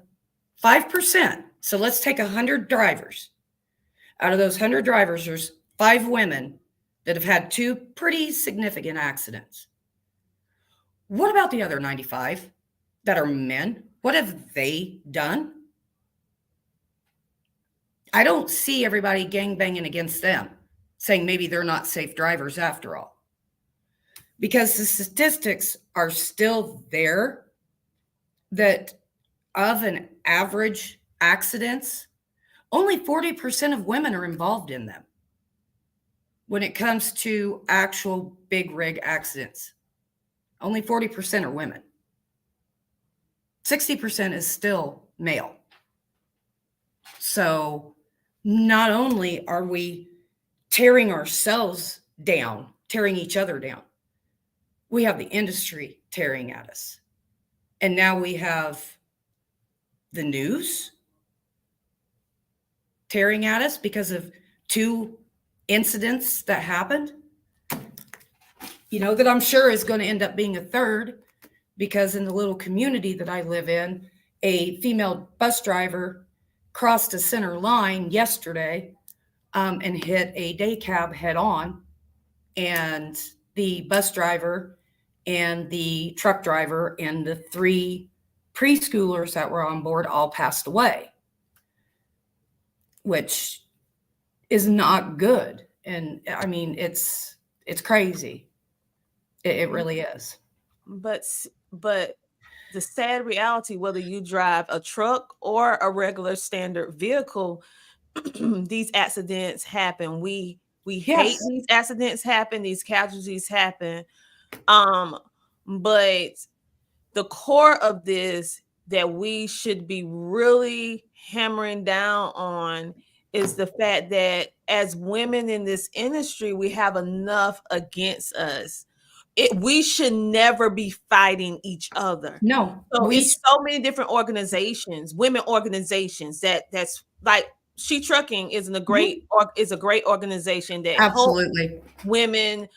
5%, so let's take 100 drivers. Out of those 100 drivers, there's 5 women that have had 2 pretty significant accidents. What about the other 95 that are men? What have they done? I don't see everybody gangbanging against them, saying maybe they're not safe drivers after all. Because the statistics are still there that of an average accidents, only 40% of women are involved in them. when it comes to actual big rig accidents, only 40% are women. 60% is still male. So not only are we tearing ourselves down, tearing each other down, we have the industry tearing at us. And now we have the news tearing at us because of 2 incidents that happened, that I'm sure is going to end up being a third, because in the little community that I live in, a female bus driver crossed a center line yesterday and hit a day cab head on. And the bus driver and the truck driver and the 3 preschoolers that were on board all passed away, which is not good. And I mean, it's crazy. It really is. But the sad reality, whether you drive a truck or a regular standard vehicle, these accidents happen. We hate these accidents happen, these casualties happen. But the core of this that we should be really hammering down on is the fact that as women in this industry, we have enough against us. We should never be fighting each other. No. So it's so many different organizations, women organizations that's like She Trucking is a great organization that absolutely helps women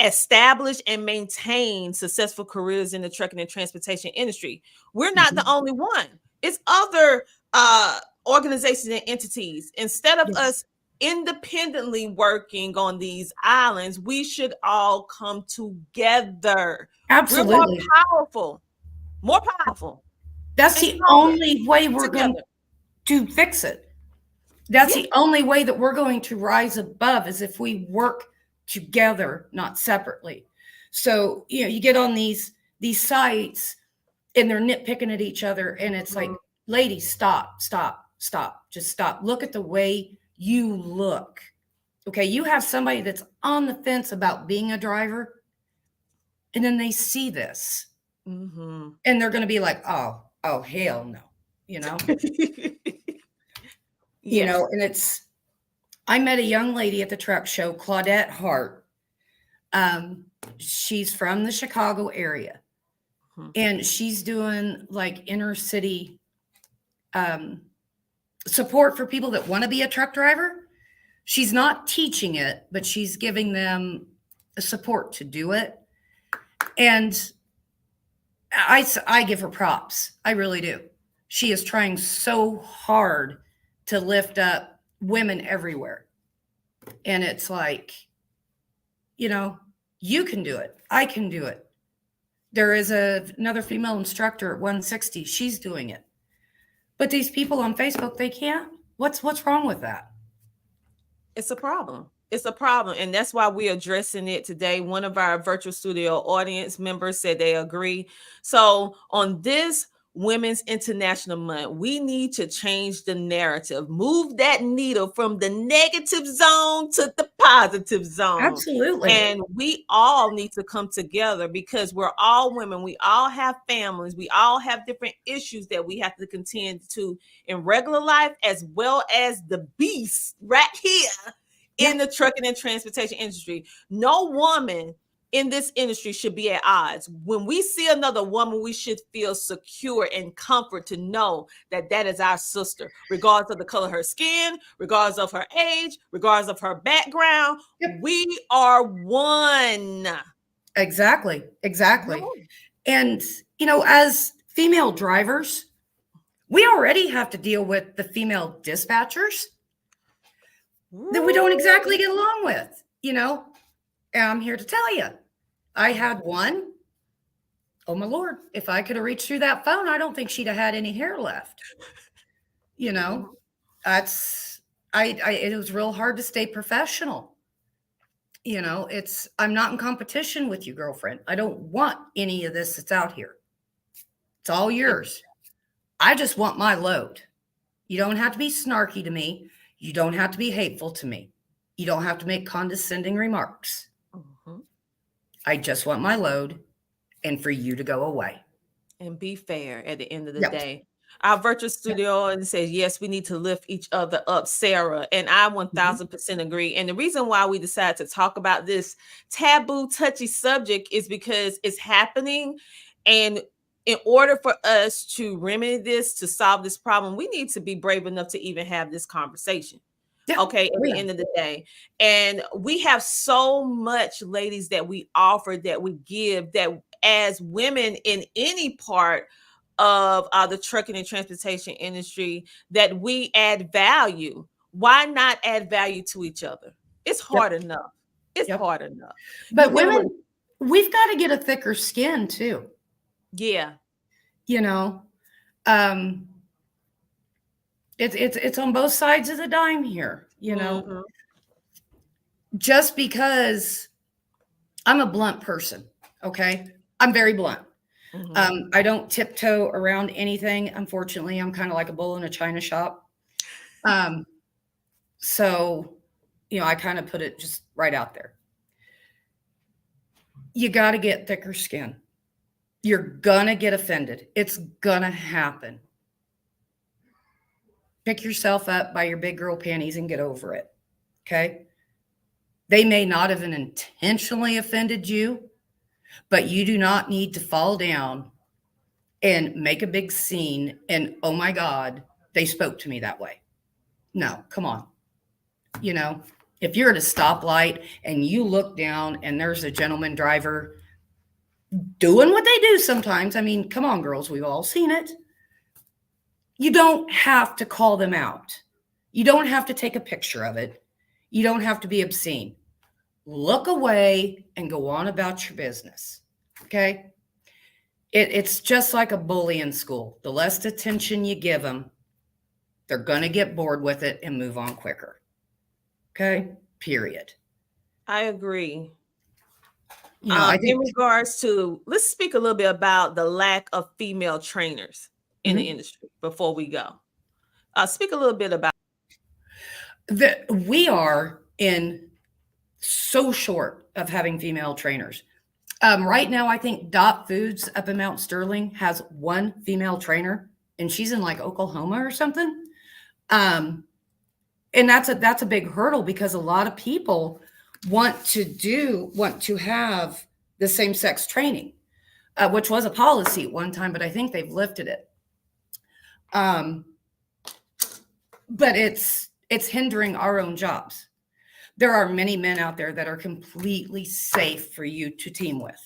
establish and maintain successful careers in the trucking and transportation industry. We're not the only one. It's other organizations and entities. Instead of us independently working on these islands, we should all come together. Absolutely. We're more powerful. That's the only way we're going to fix it. That's the only way that we're going to rise above, is if we work together, not separately. So, you get on these sites and they're nitpicking at each other, and it's like, ladies, stop, just stop. Look at the way you look. Okay, you have somebody that's on the fence about being a driver, and then they see this, and they're going to be like, oh, hell no, and I met a young lady at the truck show, Claudette Hart. She's from the Chicago area, and she's doing like inner city support for people that want to be a truck driver. She's not teaching it, but she's giving them a support to do it. And I give her props. I really do. She is trying so hard to lift up women everywhere. And it's like, you can do it. I can do it. There is another female instructor at 160. She's doing it. But these people on Facebook, they can't. What's wrong with that? It's a problem. It's a problem. And that's why we're addressing it today. One of our virtual studio audience members said they agree. So on this Women's International Month, we need to change the narrative, move that needle from the negative zone to the positive zone. Absolutely. And we all need to come together, because we're all women. We all have families. We all have different issues that we have to contend to in regular life, as well as the beast right here in the trucking and transportation industry. No woman in this industry should be at odds. When we see another woman, we should feel secure and comfort to know that that is our sister, regardless of the color of her skin, regardless of her age, regardless of her background. We are one. Exactly. And, as female drivers, we already have to deal with the female dispatchers that we don't exactly get along with, And I'm here to tell you, I had one. Oh my Lord, if I could have reached through that phone, I don't think she'd have had any hair left. It was real hard to stay professional. I'm not in competition with you, girlfriend. I don't want any of this that's out here. It's all yours. I just want my load. You don't have to be snarky to me. You don't have to be hateful to me. You don't have to make condescending remarks. Mhm. I just want my load and for you to go away. And be fair at the end of the Yep. day. Our virtual Yep. studio and says, yes, we need to lift each other up, Sarah. And I Mhm. 1000% agree. And the reason why we decided to talk about this taboo, touchy subject is because it's happening. And in order for us to remedy this, to solve this problem, we need to be brave enough to even have this conversation. Yeah. Okay, at Oh, the yeah. end of the day. And we have so much, ladies, that we offer, that we give, that as women in any part of the trucking and transportation industry, that we add value. Why not add value to each other? It's Yep. hard enough. It's Yep. hard enough. But You're dealing women, we've got to get a thicker skin too. yeah. You know, it's on both sides of the dime here. You know, Mhm. just because I'm a blunt person, okay, I'm very blunt. Mhm. I don't tiptoe around anything. Unfortunately, I'm kind of like a bull in a china shop. So, I kind of put it just right out there. You got to get thicker skin. You're going to get offended. It's going to happen. Pick yourself up by your big girl panties and get over it. Okay. They may not have intentionally offended you, but you do not need to fall down and make a big scene and, oh my God, they spoke to me that way. No, come on. If you're at a stoplight and you look down and there's a gentleman driver doing what they do sometimes, I mean, come on, girls, we've all seen it. You don't have to call them out. You don't have to take a picture of it. You don't have to be obscene. Look away and go on about your business. Okay? It's just like a bully in school. The less attention you give them, they're going to get bored with it and move on quicker. Okay? Period. I agree. I think in regards to, let's speak a little bit about the lack of female trainers in the industry before we go. Speak a little bit about that. We are in so short of having female trainers. Right now, I think Dot Foods up in Mount Sterling has one female trainer, and she's in like Oklahoma or something. And that's a big hurdle because a lot of people want to have the same sex training, which was a policy at one time, but I think they've lifted it. But it's hindering our own jobs. There are many men out there that are completely safe for you to team with.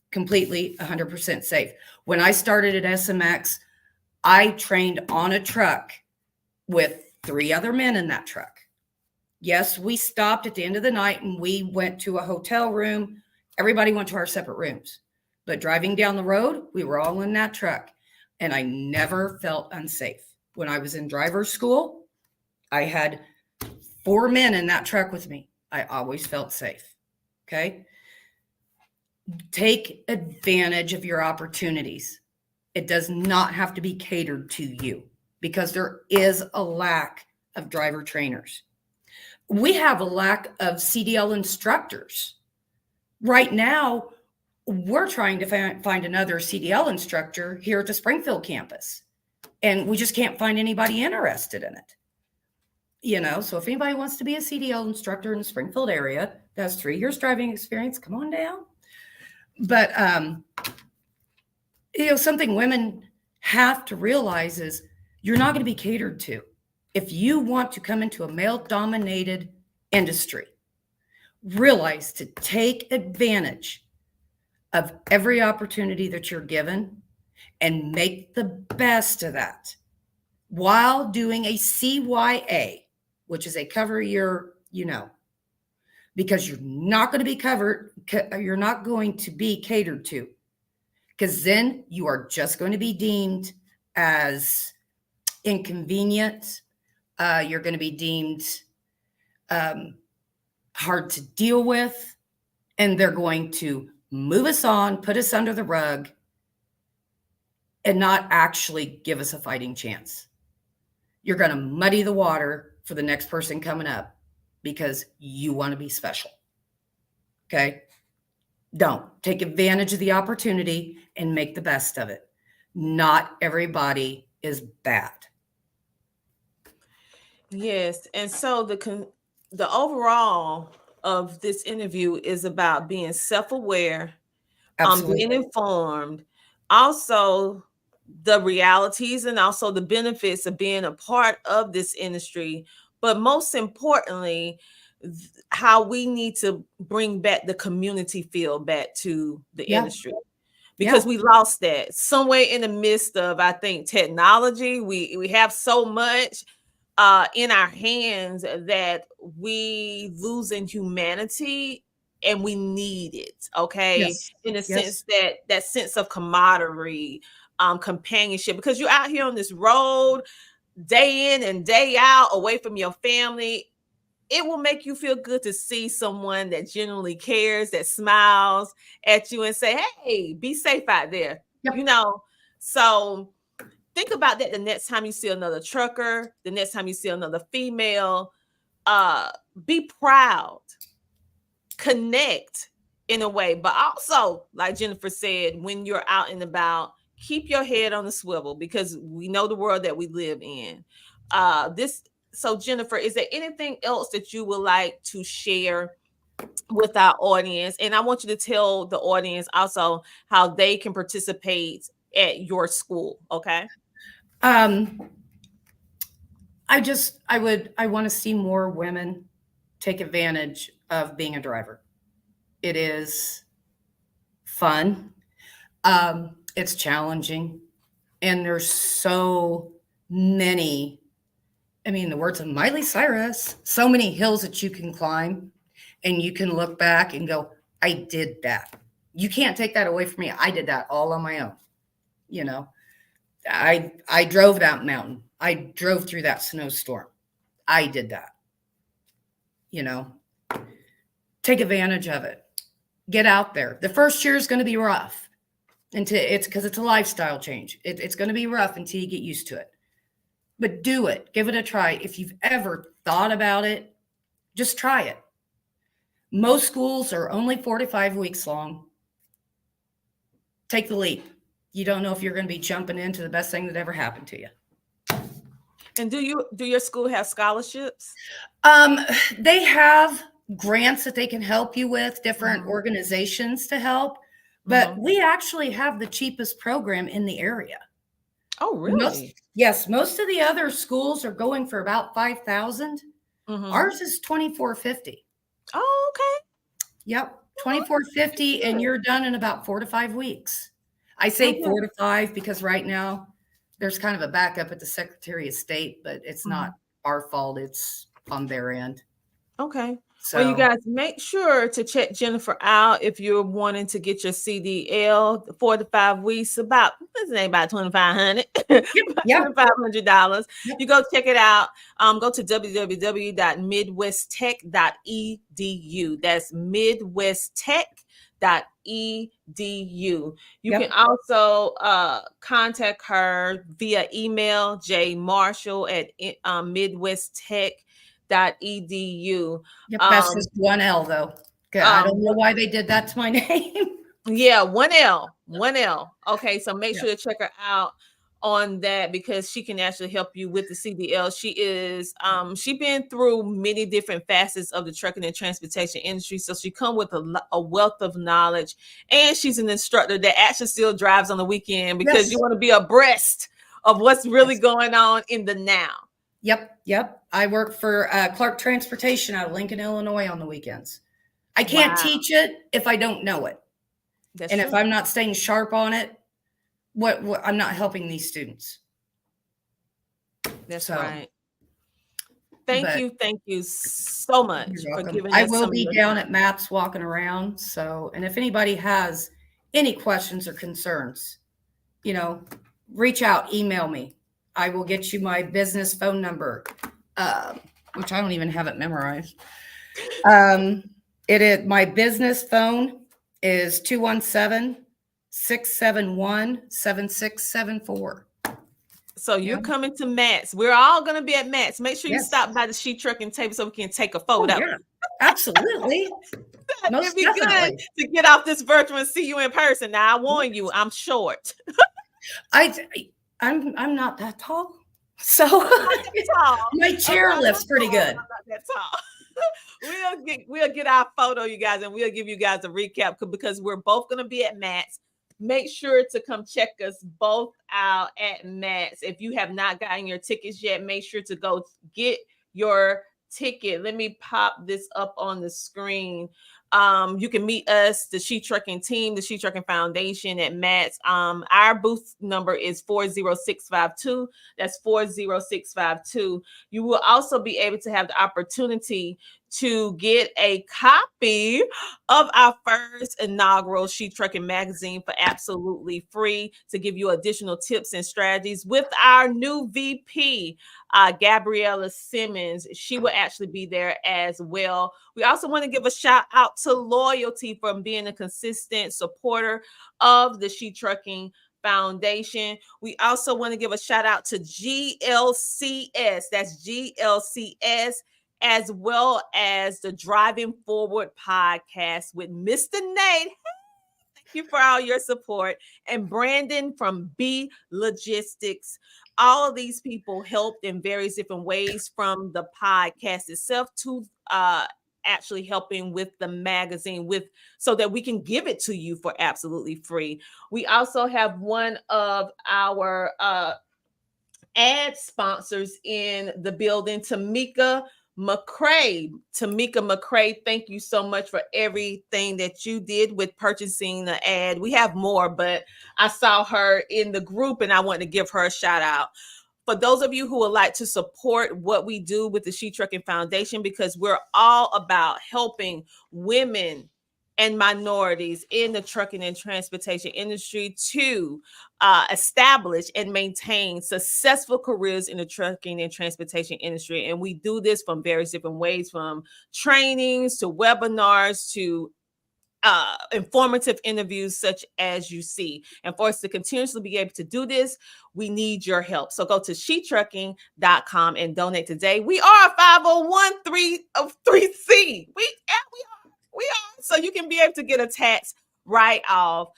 Completely 100% safe. When I started at SMX, I trained on a truck with 3 other men in that truck. Yes, we stopped at the end of the night and we went to a hotel room. Everybody went to our separate rooms. But driving down the road, we were all in that truck. And I never felt unsafe. When I was in driver's school, I had 4 men in that truck with me. I always felt safe. Okay. Take advantage of your opportunities. It does not have to be catered to you because there is a lack of driver trainers. We have a lack of CDL instructors. Right now, we're trying to find another CDL instructor here at the Springfield campus, and we just can't find anybody interested in it. So if anybody wants to be a CDL instructor in the Springfield area, that has 3 years driving experience, come on down. But, something women have to realize is you're not going to be catered to. If you want to come into a male-dominated industry, realize to take advantage of every opportunity that you're given and make the best of that while doing a CYA, which is a cover year, because you're not going to be catered to, because then you are just going to be deemed as inconvenient. You're going to be deemed hard to deal with, and they're going to move us on, put us under the rug, and not actually give us a fighting chance. You're going to muddy the water for the next person coming up. because you want to be special. Okay. Don't take advantage of the opportunity and make the best of it. Not everybody is bad. Yes. And so the overall of this interview is about being self-aware, Absolutely. being informed, also the realities and also the benefits of being a part of this industry, but most importantly, how we need to bring back the community feel back to the industry, because we lost that somewhere in the midst of, I think, technology. We have so much in our hands that we losing humanity, and we need it. Okay. Yes. In a Yes. sense that sense of camaraderie, companionship, because you're out here on this road day in and day out away from your family. It will make you feel good to see someone that genuinely cares, that smiles at you and say, hey, be safe out there. Yep. You know, so think about that the next time you see another trucker, the next time you see another female. Be proud, connect in a way, but also, like Jennifer said, when you're out and about, keep your head on the swivel, because we know the world that we live in. So Jennifer, is there anything else that you would like to share with our audience? And I want you to tell the audience also how they can participate at your school. Okay. I want to see more women take advantage of being a driver. It is fun. It's challenging. And there's so many, I mean, the words of Miley Cyrus, so many hills that you can climb, and you can look back and go, I did that. You can't take that away from me. I did that all on my own. You know, I drove that mountain. I drove through that snowstorm. I did that. You know, take advantage of it. Get out there. The first year is going to be rough because it's a lifestyle change. It's going to be rough until you get used to it. But do it. Give it a try. If you've ever thought about it, just try it. Most schools are only 4 to 5 weeks long. Take the leap. You don't know if you're going to be jumping into the best thing that ever happened to you. And do your school have scholarships? They have grants that they can help you with, different organizations to help. But we actually have the cheapest program in the area. Oh, really? Most of the other schools are going for about $5,000. Ours is $2,450. Oh, okay. Yep, $2,450, and you're done in about 4 to 5 weeks. I say 4 to 5 because right now there's kind of a backup at the Secretary of State, but it's not our fault. It's on their end. Okay. So, well, you guys make sure to check Jennifer out if you're wanting to get your CDL. 4 to 5 weeks, about $2,500. $2,500. You go check it out. Go to www.midwesttech.edu. That's midwesttech.edu. You can also contact her via email, jmarshall@midwesttech.edu. That's just one L though. I don't know why they did that to my name. Yeah, one L. Okay, so make sure to check her out on that, because she can actually help you with the CDL. She's been through many different facets of the trucking and transportation industry, so she come with a wealth of knowledge, and she's an instructor that actually still drives on the weekend, because you want to be abreast of what's really going on in the now. Yep. I work for Clark Transportation out of Lincoln, Illinois on the weekends. I can't teach it if I don't know it. That's true. If I'm not staying sharp on it, what I'm not helping these students. That's right. Thank you so much for giving us. I will be down at MAPS walking around. So, and if anybody has any questions or concerns, reach out, email me. I will get you my business phone number, which I don't even have it memorized. My business phone is 217-671-7674. So you're Yeah. coming to Matt's. We're all going to be at Matt's. Make sure you Yes. stop by the She Trucking table so we can take a Oh, photo. yeah. Absolutely. It'd Most be definitely. good to get off this virtual and see you in person. Now I warn you, I'm short. I'm not that tall. So Tall. my chair I'm lifts pretty tall. good. I'm not that tall. we'll get our photo, you guys, and we'll give you guys a recap because we're both going to be at Matt's. Make sure to come check us both out at Matt's. If you have not gotten your tickets yet, make sure to go get your ticket. Let me pop this up on the screen. You can meet us, the She Trucking team, the She Trucking Foundation at Matt's. Our booth number is 40652. That's 40652. You will also be able to have the opportunity to get a copy of our first inaugural She Trucking magazine for absolutely free, to give you additional tips and strategies with our new VP, Gabriella Simmons. She will actually be there as well. We also want to give a shout out to Loyalty for being a consistent supporter of the She Trucking Foundation. We also want to give a shout out to GLCS. That's GLCS, as well as the Driving Forward podcast with Mr. Nate. Thank you for all your support. And Brandon from B Logistics. All of these people helped in various different ways, from the podcast itself to actually helping with the magazine, so that we can give it to you for absolutely free. We also have one of our ad sponsors in the building, Tamika McCray. Tamika McCray, thank you so much for everything that you did with purchasing the ad. We have more, but I saw her in the group and I want to give her a shout out. For those of you who would like to support what we do with the She Trucking Foundation, because we're all about helping women and minorities in the trucking and transportation industry to establish and maintain successful careers in the trucking and transportation industry. And we do this from various different ways, from trainings to webinars to informative interviews such as you see. And for us to continuously be able to do this, we need your help. So go to shetrucking.com and donate today. We are a 501(c)(3) we are. So you can be able to get a tax write-off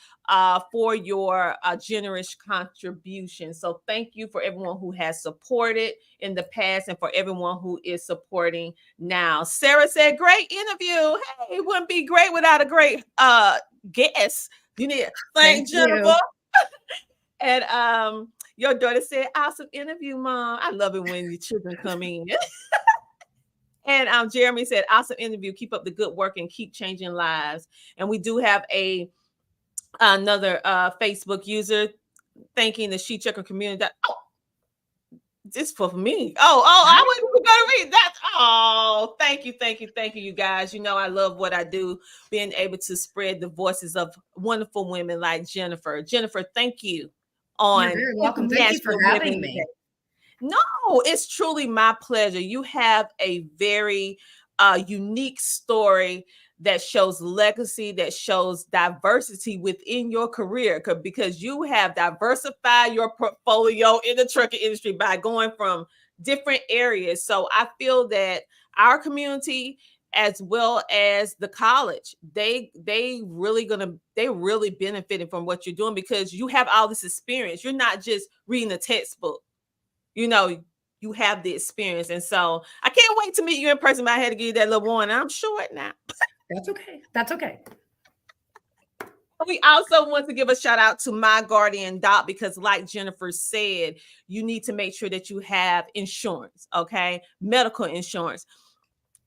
for your generous contribution. So thank you for everyone who has supported in the past and for everyone who is supporting now. Sarah said, great interview. Hey, it wouldn't be great without a great guest. You need to thank Jennifer. And your daughter said, awesome interview, Mom. I love it when your children come in. And Jeremy said, awesome interview. Keep up the good work and keep changing lives. And we do have another Facebook user thanking the She Trucker community. This for me. I wasn't even going to read that. Oh, thank you, you guys. You know, I love what I do, being able to spread the voices of wonderful women like Jennifer. Jennifer, thank you. You're very welcome. Thank you for having me. No, it's truly my pleasure. You have a very unique story that shows legacy, that shows diversity within your career, because you have diversified your portfolio in the trucking industry by going from different areas. So I feel that our community, as well as the college, they really benefiting from what you're doing, because you have all this experience. You're not just reading a textbook. You know, you have the experience. And so I can't wait to meet you in person. I had to give you that little warning. I'm short now. That's okay. We also want to give a shout out to My Guardian Doc, because like Jennifer said, you need to make sure that you have insurance, okay? Medical insurance.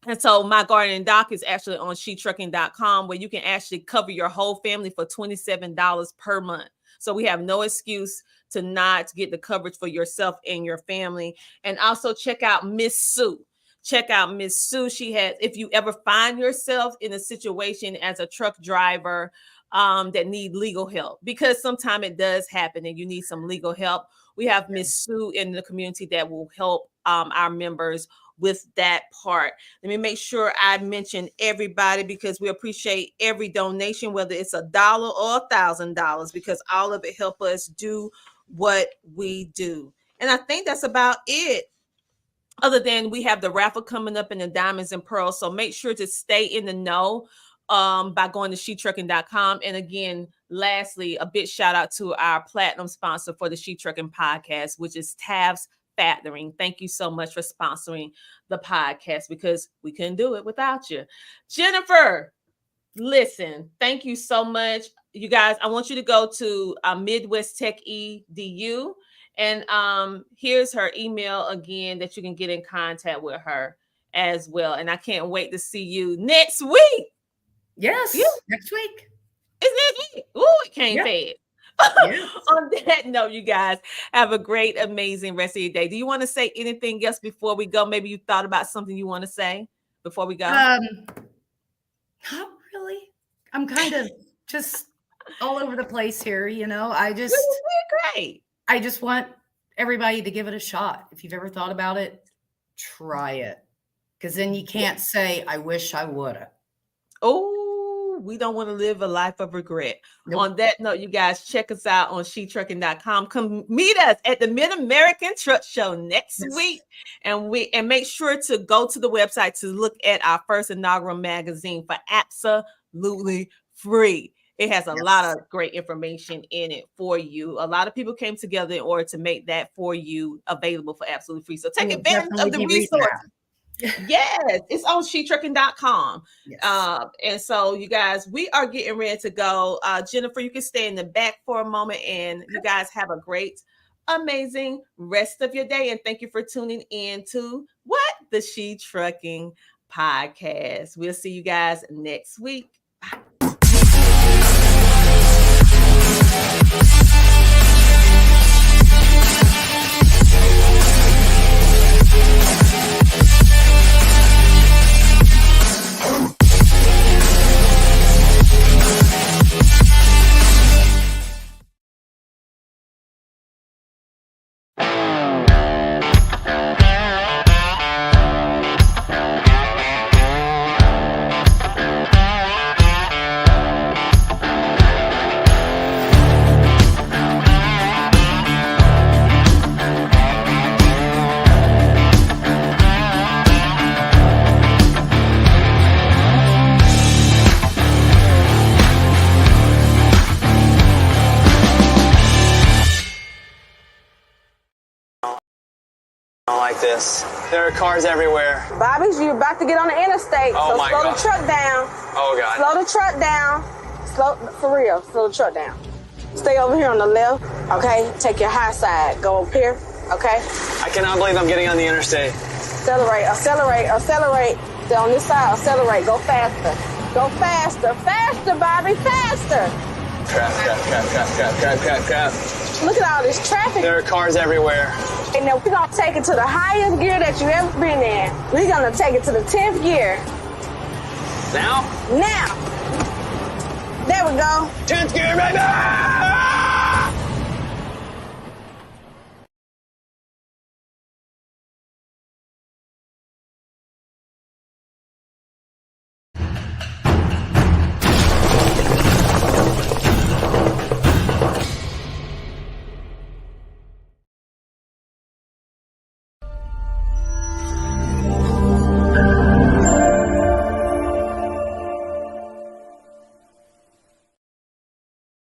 And so My Guardian Doc is actually on shetrucking.com, where you can actually cover your whole family for $27 per month. So we have no excuse to not get the coverage for yourself and your family. And also check out Miss Sue. Check out Miss Sue. She has, if you ever find yourself in a situation as a truck driver that need legal help, because sometimes it does happen and you need some legal help, we have Miss Sue in the community that will help our members with that part. Let me make sure I mention everybody, because we appreciate every donation, whether it's $1 or $1,000, because all of it help us do what we do. And I think that's about it. Other than we have the raffle coming up in the Diamonds and Pearls. So make sure to stay in the know by going to SheTrucking.com. And again, lastly, a big shout out to our platinum sponsor for the She Trucking podcast, which is Tav's Factoring. Thank you so much for sponsoring the podcast because we couldn't do it without you. Jennifer, listen, thank you so much. You guys, I want you to go to Midwest Tech EDU. And here's her email again that you can get in contact with her as well. And I can't wait to see you next week. Yes, next week. It's next week. Ooh, it came fast. Yes. On that note, you guys have a great, amazing rest of your day. Do you want to say anything else before we go? Maybe you thought about something you want to say before we go? Not really. I'm kind of just all over the place here. You know, great. I just want everybody to give it a shot. If you've ever thought about it, try it. Because then you can't say, I wish I would have. Oh, we don't want to live a life of regret. Nope. On that note, you guys check us out on SheTrucking.com. Come meet us at the Mid-American Truck Show next week. And make sure to go to the website to look at our first inaugural magazine for absolutely free. It has a lot of great information in it for you. A lot of people came together in order to make that for you available for absolutely free. So take advantage of the resources. Yes, it's on SheTrucking.com. Yes. And so you guys, we are getting ready to go. Jennifer, you can stay in the back for a moment, and you guys have a great, amazing rest of your day. And thank you for tuning in to the She Trucking podcast. We'll see you guys next week. Bye. This. There are cars everywhere. Bobby's, you're about to get on the interstate. Oh, so slow the truck down. Oh, God. Slow the truck down. For real, slow the truck down. Stay over here on the left, okay? Take your high side. Go up here, okay? I cannot believe I'm getting on the interstate. Accelerate. Stay on this side, accelerate. Go faster. Go faster. Faster, Bobby, faster. Crap. Look at all this traffic. There are cars everywhere. And now we're going to take it to the highest gear that you've ever been in. We're going to take it to the 10th gear. Now? Now. There we go. 10th gear, baby!